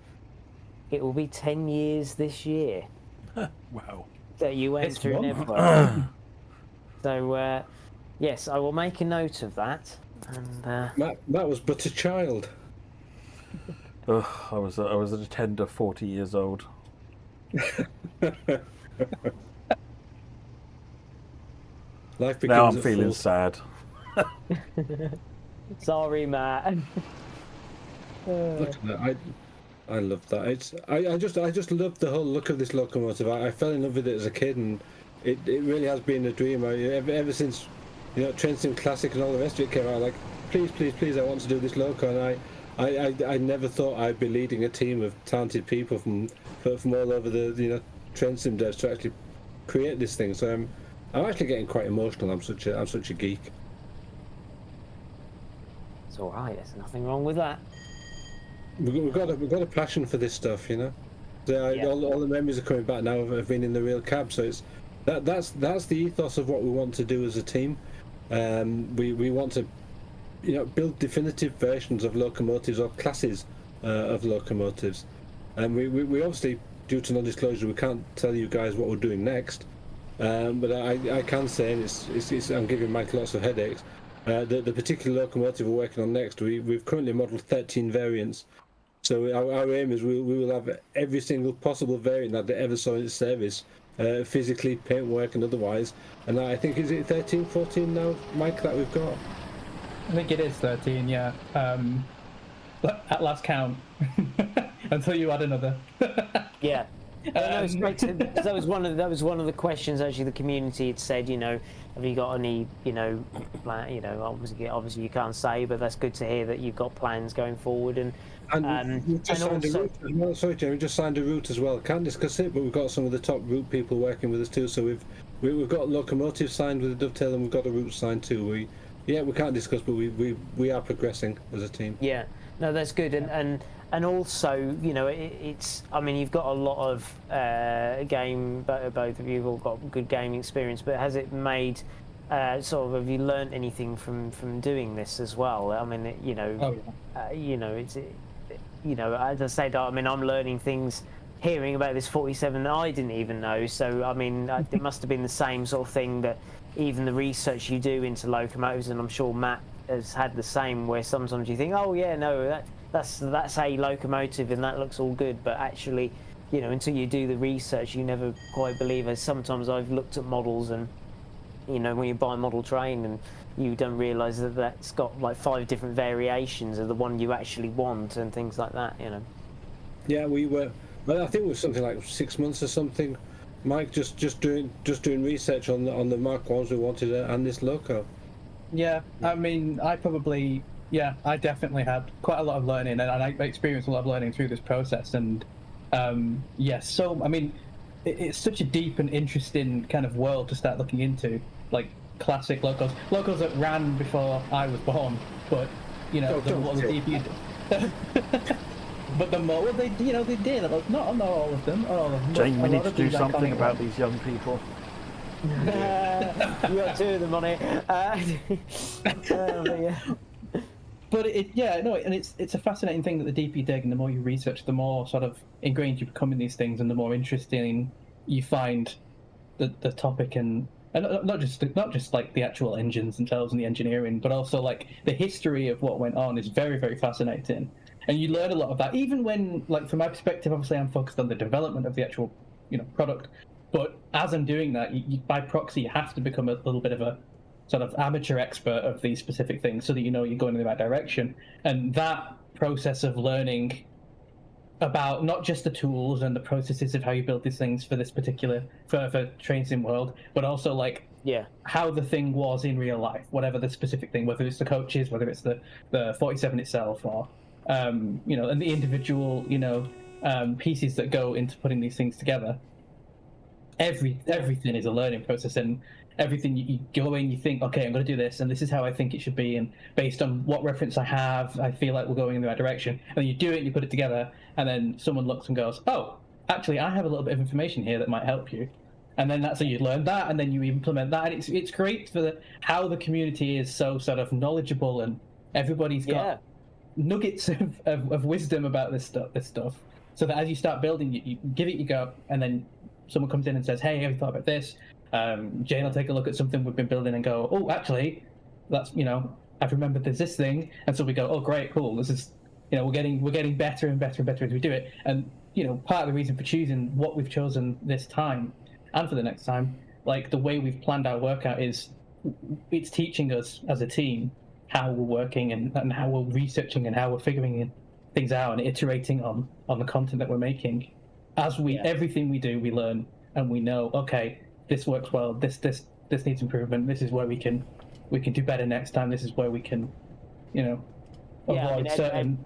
it will be 10 years this year Wow. that you went This through one? Network. So, yes, I will make a note of that. And Matt was but a child. Ugh, I was a tender 40 years old. Life begins Now I'm at feeling full. sad. sorry, Matt. Look at that. I love that. I just love the whole look of this locomotive. I fell in love with it as a kid, and it really has been a dream. Ever since, Train Sim Classic and all the rest of it came out, like, please, I want to do this loco, and I never thought I'd be leading a team of talented people from all over the Train Sim devs to actually create this thing. So I'm actually getting quite emotional. I'm such a geek. It's all right. There's nothing wrong with that. We've got a passion for this stuff, So Yeah. all the memories are coming back now of being in the real cab. So it's that's the ethos of what we want to do as a team. We want to build definitive versions of locomotives or classes of locomotives, and we obviously, due to non-disclosure, we can't tell you guys what we're doing next. But I can say, and it's I'm giving Mike lots of headaches. The particular locomotive we're working on next, we've currently modelled 13 variants. So our aim is we will have every single possible variant that they ever saw in its service, physically, paintwork and otherwise. And I think, is it 13, 14 now, Mike, that we've got? I think it is 13, yeah. At last count. Until you add another. Yeah. No, it's great to, that was one of the questions actually the community had said, have you got any, plan, obviously you can't say, but that's good to hear that you've got plans going forward. And we've just signed a route as well. Sorry, Jamie, we just signed a route as well. Can't discuss it, but we've got some of the top route people working with us too. So we've got locomotive signed with the Dovetail, and we've got a route signed too. We can't discuss, but we are progressing as a team. Yeah, no, that's good. And also, it's. I mean, you've got a lot of both of you have all got good gaming experience, but has it made have you learned anything from doing this as well? I mean, it's as I said, I mean, I'm learning things, hearing about this 47 that I didn't even know. So, I mean, it must have been the same sort of thing, that even the research you do into locomotives, and I'm sure Matt has had the same, where sometimes you think, oh yeah, no, that's a locomotive and that looks all good, but actually, until you do the research, you never quite believe it. Sometimes I've looked at models, and when you buy a model train and you don't realise that that's got like 5 different variations of the one you actually want and things like that. Yeah, we were. Well, I think it was something like 6 months or something, Mike, just doing research on the Mark Ones we wanted and this loco. Yeah, I mean, I definitely had quite a lot of learning, and I experienced a lot of learning through this process. And so I mean, it's such a deep and interesting kind of world to start looking into, like classic locos that ran before I was born. But the more the deeper but the more they did. Not all of them. Jane, we need to do something about these young people. You got 2 of them on it. Yeah. But it's a fascinating thing that the deeper you dig and the more you research, the more sort of ingrained you become in these things, and the more interesting you find the topic, and not just like the actual engines themselves and the engineering, but also like the history of what went on is very, very fascinating. And you learn a lot of that, even when, like, from my perspective, obviously I'm focused on the development of the actual product. But as I'm doing that, you by proxy, you have to become a little bit of a sort of amateur expert of these specific things, so that you're going in the right direction. And that process of learning about not just the tools and the processes of how you build these things for this particular for Train Sim world, but also like how the thing was in real life, whatever the specific thing, whether it's the coaches, whether it's the 47 itself, or and the individual pieces that go into putting these things together. Everything is a learning process, and everything you go in, you think, okay, I'm going to do this, and this is how I think it should be, and based on what reference I have, I feel like we're going in the right direction. And then you do it, and you put it together, and then someone looks and goes, oh, actually, I have a little bit of information here that might help you. And then that's how you learn that, and then you implement that. And it's great for how the community is so sort of knowledgeable and Everybody's got Yeah. nuggets of wisdom about this stuff, so that as you start building, you give it your go, and then someone comes in and says, "Hey, have you thought about this?" Jane will take a look at something we've been building and go, "Oh, actually, that's I've remembered there's this thing," and so we go, "Oh, great, cool. This is we're getting better and better and better as we do it." And part of the reason for choosing what we've chosen this time and for the next time, like the way we've planned our workout, is it's teaching us as a team how we're working and how we're researching and how we're figuring things out and iterating on the content that we're making. As everything we do, we learn and we know, okay, this works well, this needs improvement, this is where we can do better next time, this is where we can avoid certain.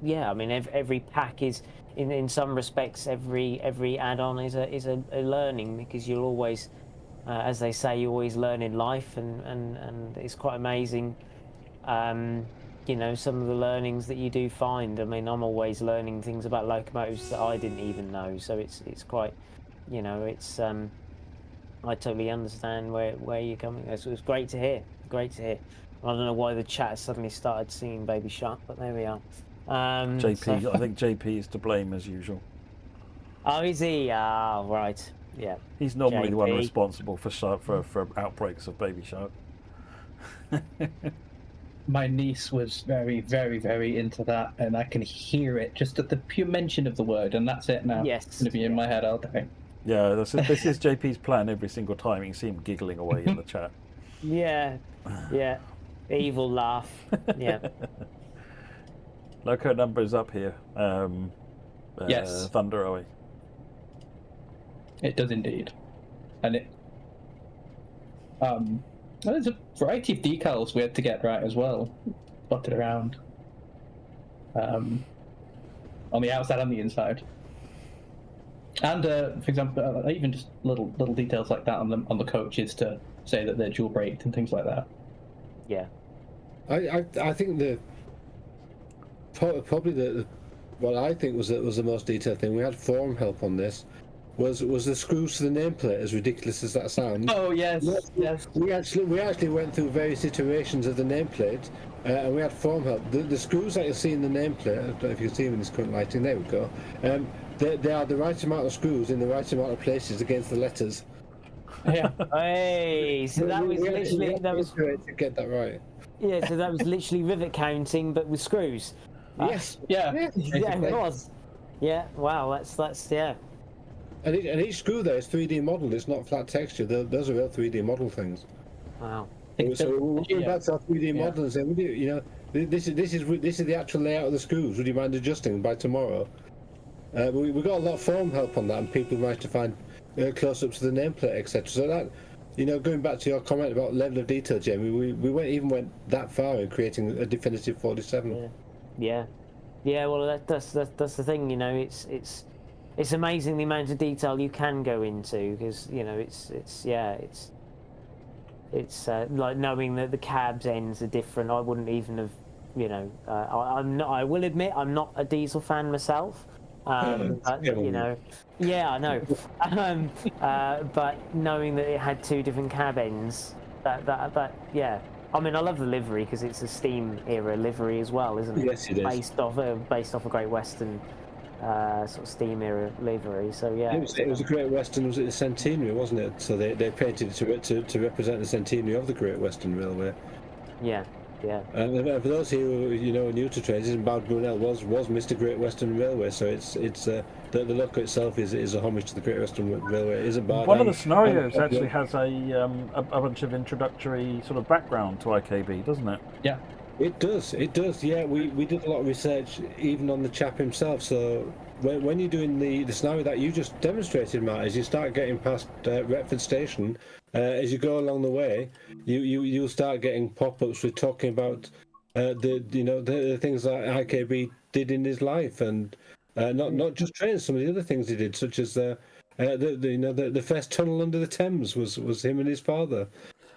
I mean, every pack is in some respects, every add-on is a learning, because you'll always, as they say, you always learn in life, and it's quite amazing. Some of the learnings that you do find. I mean, I'm always learning things about locomotives that I didn't even know. So it's quite, it's I totally understand where you're coming. It was great to hear. Great to hear. I don't know why the chat suddenly started singing Baby Shark, but there we are. JP, I think JP is to blame as usual. Oh, is he? Ah, right. Yeah. He's normally JP. the one responsible for outbreaks of Baby Shark. My niece was very, very, very into that, and I can hear it just at the pure mention of the word, and that's it now. Yes. It's going to be in my head all day. Yeah, this is JP's plan every single time. You can see him giggling away in the chat. Yeah. Evil laugh. Yeah. Loco number is up here. Yes. Thunder away. It does indeed. And it there's a variety of decals we had to get right as well, spotted around on the outside and the inside. And for example, even just little details like that on the coaches to say that they're dual braked and things like that. Yeah. I think probably what I think was the most detailed thing. We had forum help on this. Was the screws to the nameplate, as ridiculous as that sounds. Oh yes. We actually went through various iterations of the nameplate, and we had forum help. The screws that you see in the nameplate, I don't know if you can see them in this current lighting. There we go. They are the right amount of screws in the right amount of places against the letters. Yeah. Hey, so that was literally to get that right. Yeah, so that was literally rivet counting, but with screws. Yes. Yeah. Yeah, it was. Yeah. Wow. That's yeah. And each screw there is 3D modelled. It's not flat texture. Those are real 3D model things. Wow. So we're going back to our 3D model and saying, this is the actual layout of the screws. Would you mind adjusting by tomorrow? We got a lot of forum help on that, and people managed to find close-ups of the nameplate, etc. So that, going back to your comment about level of detail, Jamie, we went that far in creating a definitive 47. Yeah. Well, that's the thing. It's amazing the amount of detail you can go into, because it's like knowing that the cab's ends are different. I wouldn't even have, I will admit I'm not a diesel fan myself. But, yeah, I know. But knowing that it had two different cab ends, that I mean, I love the livery because it's a steam era livery as well, isn't it? Yes, it is. Based off a Great Western sort of steam era livery. So yeah, it was a Great Western. Was it the centenary, wasn't it? So they painted it to represent the centenary of the Great Western Railway. Yeah. And for those who are new to trains, Boud Brunel was Mr. Great Western Railway. So it's the look itself is a homage to the Great Western Railway. It isn't bad. One of the scenarios actually has a bunch of introductory sort of background to IKB, doesn't it? Yeah. It does. Yeah, we did a lot of research even on the chap himself. So when you're doing the scenario that you just demonstrated, Matt, as you start getting past Retford Station, as you go along the way, you'll start getting pop-ups with talking about the things that IKB did in his life, and not just trains, some of the other things he did, such as the first tunnel under the Thames was him and his father.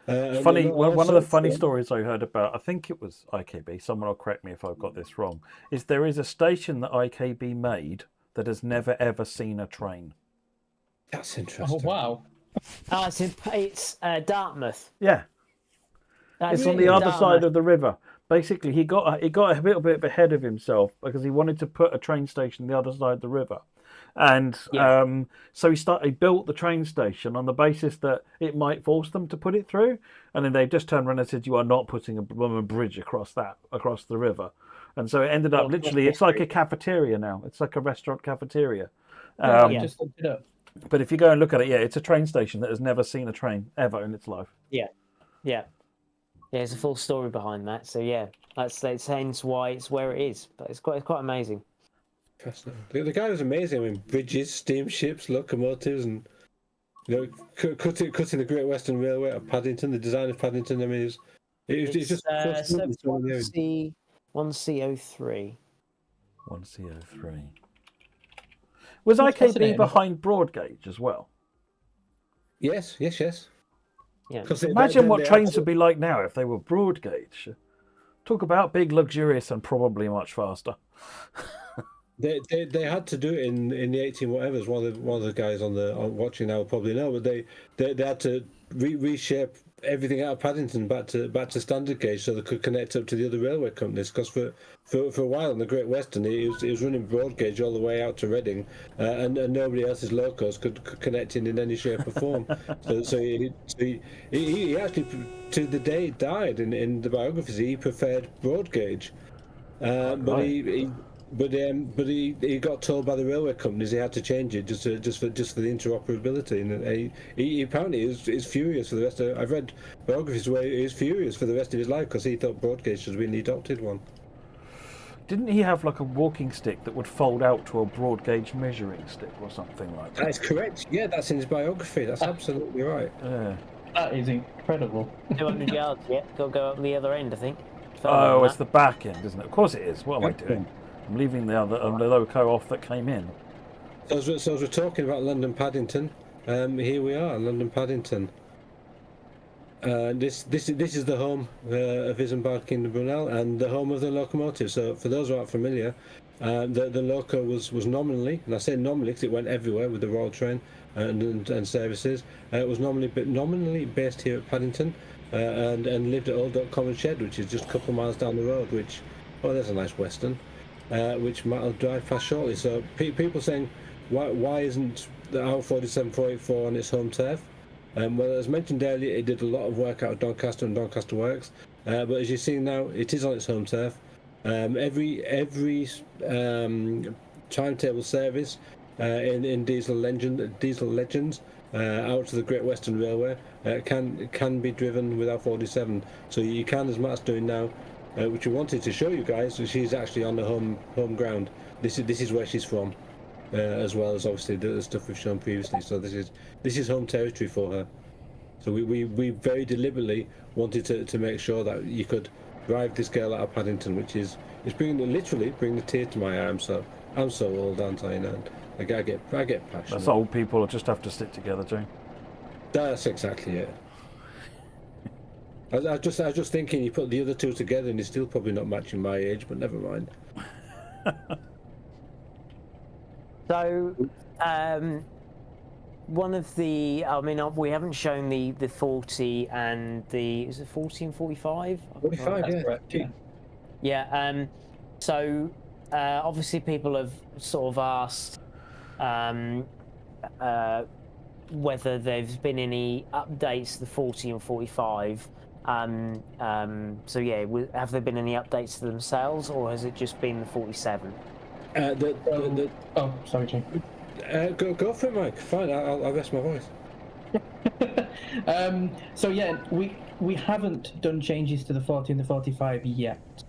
Funny. One of the funny stories I heard about, I think it was IKB, someone will correct me if I've got this wrong, is there is a station that IKB made that has never ever seen a train. That's interesting. Oh wow. It's Dartmouth. Yeah. That's It's on the other side of the river. basically he got a little bit ahead of himself because he wanted to put a train station the other side of the river, and so he built the train station on the basis that it might force them to put it through, and then they just turned around and said, "You are not putting a bridge across the river," and so it ended up literally it's like a cafeteria now. It's like a restaurant cafeteria. Just looked it up. But if you go and look at it, it's a train station that has never seen a train ever in its life. Yeah. There's a full story behind that. So that's hence why it's where it is. But it's quite amazing. Fascinating. The guy was amazing. I mean, bridges, steamships, locomotives, and cutting the Great Western Railway at Paddington. The design of Paddington. I mean, it's just service 1C03. 1CO3. Was That's IKB fascinating. behind broad gauge as well? Yes. Yeah. Imagine what trains would be like now if they were broad gauge. Talk about big, luxurious, and probably much faster. They had to do it in the 18 whatevers. One of the guys on watching now will probably know, but they had to reshape everything out of Paddington back to standard gauge so they could connect up to the other railway companies. Because for a while in the Great Western, it was running broad gauge all the way out to Reading, and nobody else's locos could connect in any shape or form. so he actually, to the day he died in the biographies, he preferred broad gauge, but he got told by the railway companies he had to change it just for the interoperability, and he apparently is furious for the rest of. I've read biographies where he is furious for the rest of his life because he thought broad gauge should have been the adopted one. Didn't he have like a walking stick that would fold out to a broad gauge measuring stick or something like that? That's correct. Yeah, that's in his biography. That's absolutely right. Yeah. That is incredible. 200 yards. Yeah, got to go up the other end, I think. Oh, it's the back end, isn't it? Of course it is. What am I doing? I'm leaving the loco off that came in. So as we're talking about London Paddington, here we are, London Paddington. This is the home of Isambard Kingdom Brunel and the home of the locomotive. So for those who aren't familiar, the loco was nominally, and I say nominally because it went everywhere with the Royal Train and services. It was nominally based here at Paddington and lived at Old Oak Common Shed, which is just a couple of miles down the road. There's a nice Western. Which Matt will drive past shortly. So people saying, why isn't the R 47-484 on its home turf? Well, as mentioned earlier, it did a lot of work out of Doncaster and Doncaster Works, but as you see now, it is on its home turf. Every timetable service in Diesel Legends out to the Great Western Railway can be driven with R47. So you can, as Matt's doing now. Which we wanted to show you guys, so she's actually on the home ground. This is where she's from, as well as obviously the stuff we've shown previously. So this is home territory for her. So we very deliberately wanted to make sure that you could drive this girl out of Paddington, which is literally bring the tear to my eye. I'm so old, aren't I? I get passionate. That's old people just have to stick together, Jane. That's exactly it. I was just thinking you put the other two together and you're still probably not matching my age, but never mind. So, one of the, we haven't shown the 40 and is it 40 and 45? 45, yeah. Correct, yeah. Yeah. So, obviously, people have sort of asked whether there's been any updates to the 40 and 45. So yeah, have there been any updates to themselves, or has it just been the 47? Oh, sorry, Jane. Go for it, Mike. Fine, I'll rest my voice. So yeah, we haven't done changes to the 40 and the 45 yet.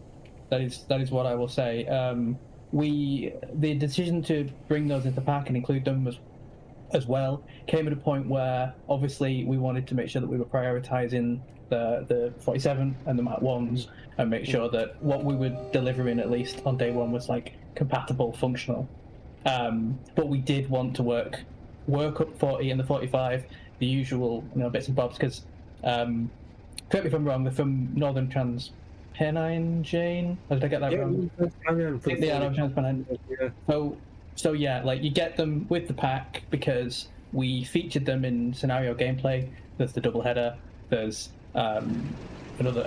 That is what I will say. The decision to bring those into the pack and include them as well came at a point where obviously we wanted to make sure that we were prioritizing the 47 and the Mark 1s and make sure that what we were delivering at least on day one was like compatible, functional. But we did want to work up 40 and the 45, the usual bits and bobs, because correct me if I'm wrong, they're from Northern Transpennine, Jane? Or did I get that wrong? Yeah, Northern Transpennine. So yeah, like you get them with the pack because we featured them in scenario gameplay. There's the double header. There's another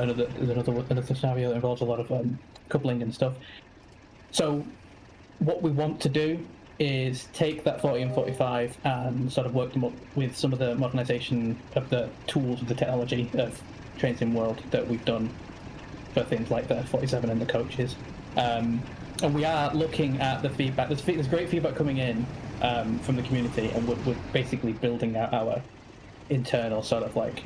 scenario that involves a lot of coupling and stuff. So what we want to do is take that 40 and 45 and sort of work them up with some of the modernization of the tools of the technology of Train Sim World that we've done for things like the 47 and the coaches. And we are looking at the feedback. There's great feedback coming in from the community, and we're basically building out our internal sort of like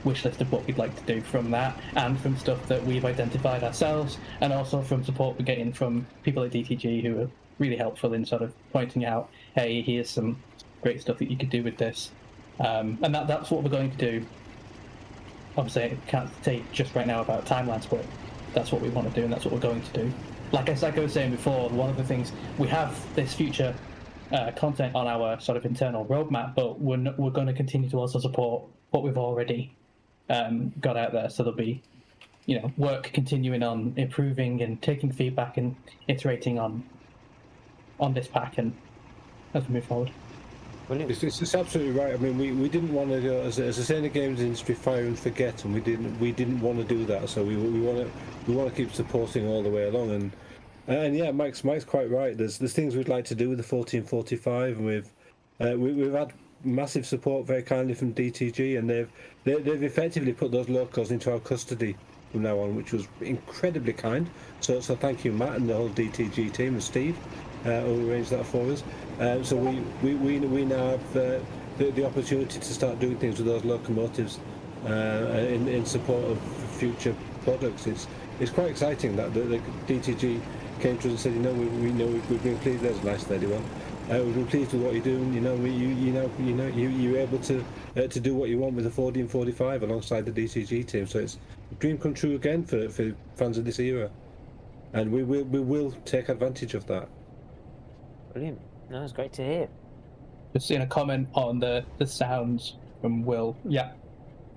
wish list of what we'd like to do from that, and from stuff that we've identified ourselves, and also from support we're getting from people at DTG who are really helpful in sort of pointing out, hey, here's some great stuff that you could do with this. And that's what we're going to do. Obviously, I can't say just right now about timelines, but that's what we want to do, and that's what we're going to do. Like I was saying before, one of the things, we have this future content on our sort of internal roadmap, but we're going to continue to also support what we've already got out there. So there'll be, work continuing on improving and taking feedback and iterating on this pack, and as we move forward. Brilliant. It's absolutely right. I mean, we didn't want to go as I say in the games industry, fire and forget, and we didn't want to do that. So we want to keep supporting all the way along, and yeah, Mike's quite right. There's things we'd like to do with the 1445, and we've had massive support very kindly from DTG, and they've effectively put those locals into our custody from now on, which was incredibly kind. So thank you, Matt, and the whole DTG team, and Steve, who arranged that for us. So we now have the opportunity to start doing things with those locomotives in support of future products. It's quite exciting that the DTG came to us and said, we've been pleased. There's a nice steady one. We've been pleased with what you're doing. You're able to do what you want with the 40 and 45 alongside the DTG team. So it's a dream come true again for fans of this era, and we will take advantage of that. Brilliant. No, it's great to hear. Just seeing a comment on the sounds from Will. Yeah,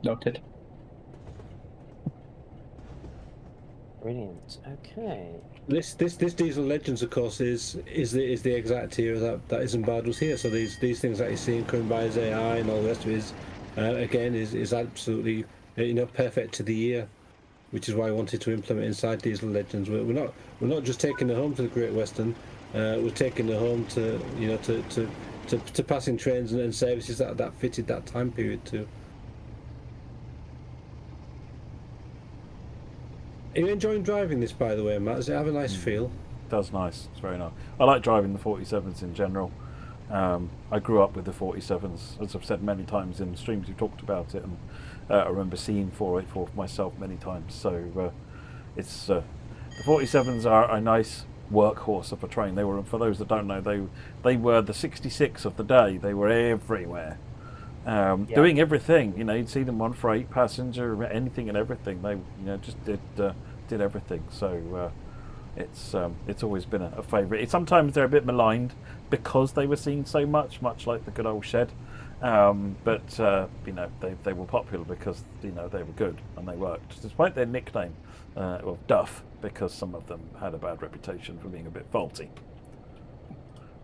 noted. Brilliant. Okay. This Diesel Legends, of course, is the exact era that Isambard was here. So these things that you're seeing coming by as AI and all the rest of it is absolutely perfect to the year, which is why I wanted to implement inside Diesel Legends. We're not just taking it home to the Great Western. We're taking it home to passing trains and services that fitted that time period too. Are you enjoying driving this, by the way, Matt? Does it have a nice feel? It does nice. It's very nice. I like driving the 47s in general. I grew up with the 47s, as I've said many times in streams. We've talked about it, and I remember seeing 484 for myself many times. So it's the 47s are a nice workhorse of a train. They were, for those that don't know, they were the 66 of the day. They were everywhere, doing everything. You'd see them on freight, passenger, anything and everything. They just did everything. So it's always been a favourite. Sometimes they're a bit maligned because they were seen so much like the good old Shed. But they were popular because they were good and they worked, despite their nickname of Duff, because some of them had a bad reputation for being a bit faulty.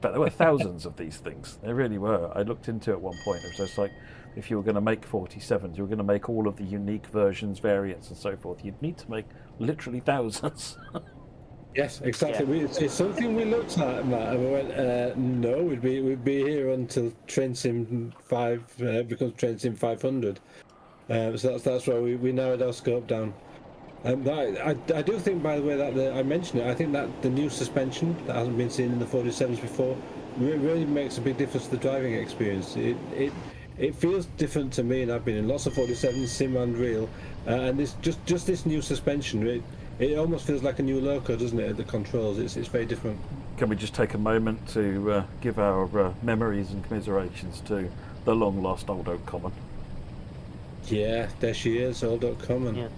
But there were thousands of these things. There really were. I looked into it at one point. It was just like, if you were going to make 47s, you were going to make all of the unique versions, variants, and so forth, you'd need to make literally thousands. Yes, exactly. Yeah. It's something we looked at, Matt, and we went, no, we'd be here until Train Sim 5 becomes Train Sim 500. So that's why we narrowed our scope down. I do think, by the way, that I mentioned it. I think that the new suspension that hasn't been seen in the 47s before really makes a big difference to the driving experience. It feels different to me, and I've been in lots of 47s, sim and real, and this just this new suspension. It almost feels like a new loco, doesn't it? At the controls, it's very different. Can we just take a moment to give our memories and commiserations to the long lost Old Oak Common? Yeah, there she is, Old Oak Common. Yeah.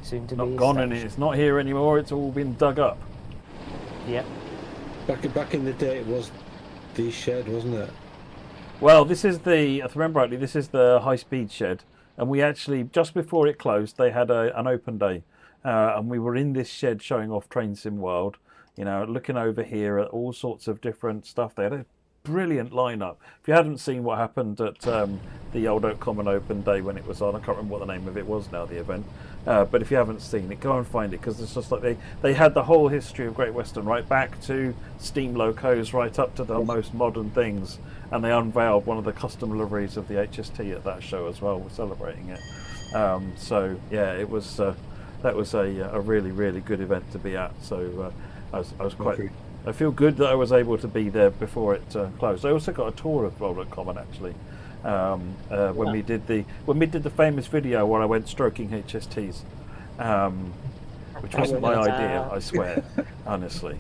Soon to not be gone, and it's not here anymore. It's all been dug up. Yep. Back in the day, it was the Shed, wasn't it? Well, this is if I remember rightly, this is the high-speed Shed, and we actually, just before it closed, they had an open day, and we were in this shed showing off Train Sim World, looking over here at all sorts of different stuff. They had brilliant lineup. If you hadn't seen what happened at the Old Oak Common Open Day when it was on, I can't remember what the name of it was now, the event. But if you haven't seen it, go and find it, because it's just like they had the whole history of Great Western, right back to steam locos, right up to the most modern things. And they unveiled one of the custom liveries of the HST at that show as well. We're celebrating it. So yeah, it was that was a really, really good event to be at. So I was quite. I feel good that I was able to be there before it closed. I also got a tour of Old Oak Common actually. When we did the famous video where I went stroking HSTs, which wasn't my idea, I swear, honestly.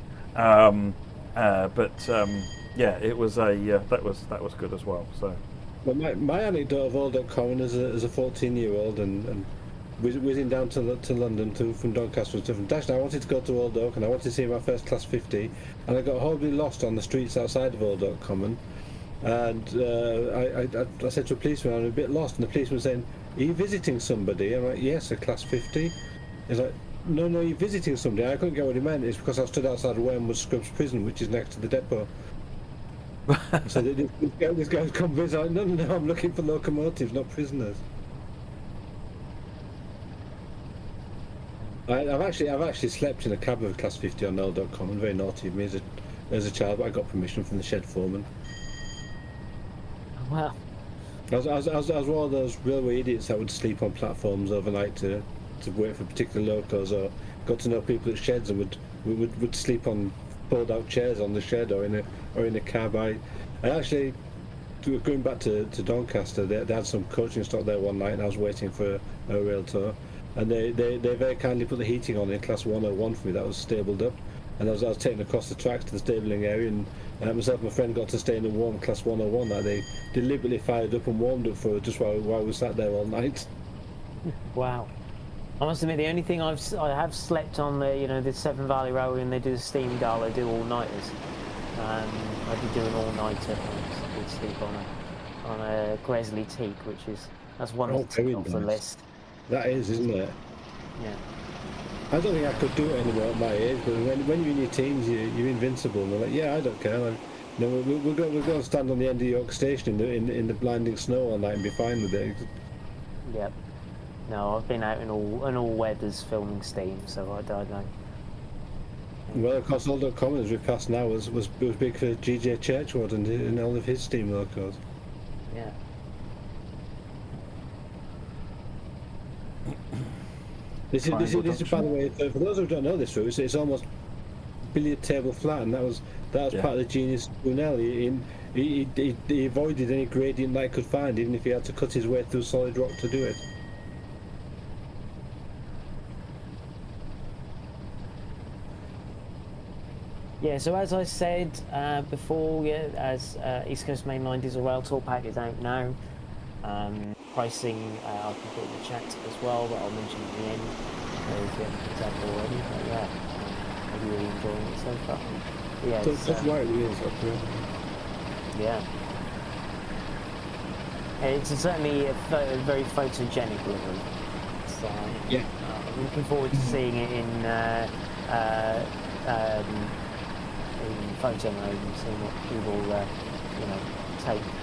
Yeah, it was that was good as well. So, well, my anecdote of Old Oak Common as a 14-year-old and whizzing down to London from Doncaster was different. Actually, I wanted to go to Old Oak and I wanted to see my first Class 50, and I got horribly lost on the streets outside of Old Oak Common. And I said to a policeman, I'm a bit lost, and the policeman was saying, "Are you visiting somebody?" I'm like, "Yes, a Class 50." He's like, "No, you're visiting somebody." I couldn't get what he meant. It's because I stood outside of Wormwood Scrubs Prison, which is next to the depot. So this guy's convinced, like, no, I'm looking for locomotives, not prisoners. I've actually slept in a cab of a Class 50 on Old Oak Common. Very naughty of me as a child, but I got permission from the shed foreman. Wow. I was one of those railway idiots that would sleep on platforms overnight to wait for particular locos, or got to know people at sheds and would sleep on pulled out chairs on the shed or in a cab. I actually, going back to Doncaster, they had some coaching stock there one night, and I was waiting for a rail tour, and they very kindly put the heating on in Class 101 for me. That was stabled up, and I was taken across the tracks to the stabling area, and myself and my friend got to stay in a warm Class 101 that they deliberately fired up and warmed up for just while we sat there all night. Wow. I must admit, the only thing I have slept on the Severn Valley Railway, when they do the steam dial, I do all-nighters. I did do an all-nighter. I did sleep on a Gresley teak, that's one to tick off the list. That is, isn't it? Yeah. I don't think I could do it anymore at my age, but when you're in your teens, you're invincible. And they're like, yeah, I don't care. We're going to stand on the end of York Station in the blinding snow all night and be fine with it. Yep. No, I've been out in all weathers filming steam, so I don't know. Well, of course, Old Oak Common, as we passed now, was big for G.J. Churchward and all of his steam locos. Yeah. This is by the way, for those who don't know this route, it's almost billiard table flat, and that was part of the genius of Brunel. He avoided any gradient that he could find, even if he had to cut his way through solid rock to do it. Yeah, so as I said before, as East Coast Mainline Diesel Railtour pack is out now. Pricing I can put in the chat as well, but I'll mention at the end if you haven't picked up already. But yeah, I'm really enjoying it so far. But yeah, that's why it is up there. Yeah. It's certainly a very photogenic livery. So I'm looking forward to seeing it in photo mode and seeing what people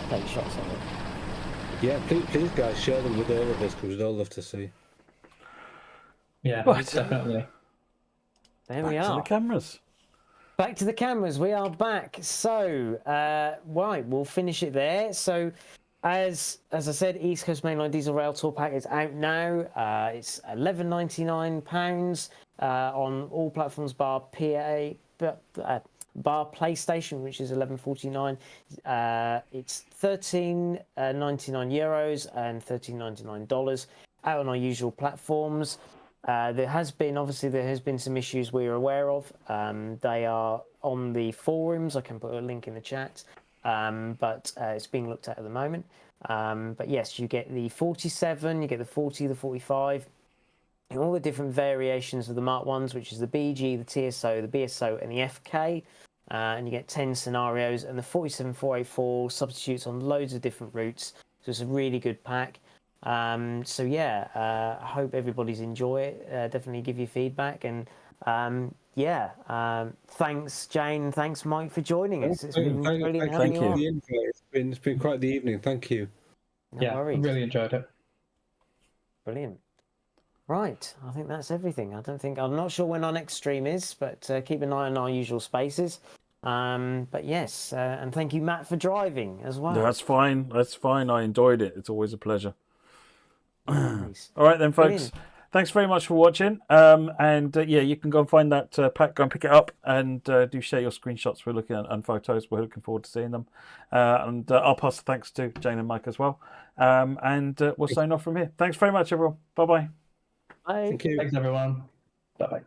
take shots of it. Yeah, please guys, share them with all of us, because we'd all love to see. Yeah, definitely. There we are. Back to the cameras. Back to the cameras. We are back. So, right, we'll finish it there. So, as I said, East Coast Mainline Diesel Railtour pack is out now. It's £11.99 on all platforms bar bar PlayStation, which is £11.49. It's €13.99 and $13.99 out on our usual platforms. There has been some issues we're aware of. They are on the forums. I can put a link in the chat, but it's being looked at the moment. But yes, you get the 47, you get the 40, the 45, and all the different variations of the Mark 1s, which is the BG, the TSO, the BSO, and the FK. And you get 10 scenarios, and the 47484 substitutes on loads of different routes. So it's a really good pack. I hope everybody's enjoy it. Definitely give you feedback, and thanks Jane, thanks Mike for joining us. It's been Thank brilliant you having Thank you for on. the invite. It's been quite the evening. Thank you. No Yeah, I worries. really enjoyed it. Brilliant. Right, I think that's everything. I'm not sure when our next stream is, but keep an eye on our usual spaces. But yes, and thank you, Matt, for driving as well. That's fine. That's fine. I enjoyed it. It's always a pleasure. Nice. All right then, folks. Brilliant. Thanks very much for watching. You can go and find that pack, go and pick it up, and do share your screenshots. We're looking at and photos. We're looking forward to seeing them. I'll pass the thanks to Jane and Mike as well. We'll sign off from here. Thanks very much, everyone. Bye-bye. Bye. Thank you. Thanks, everyone. Bye-bye.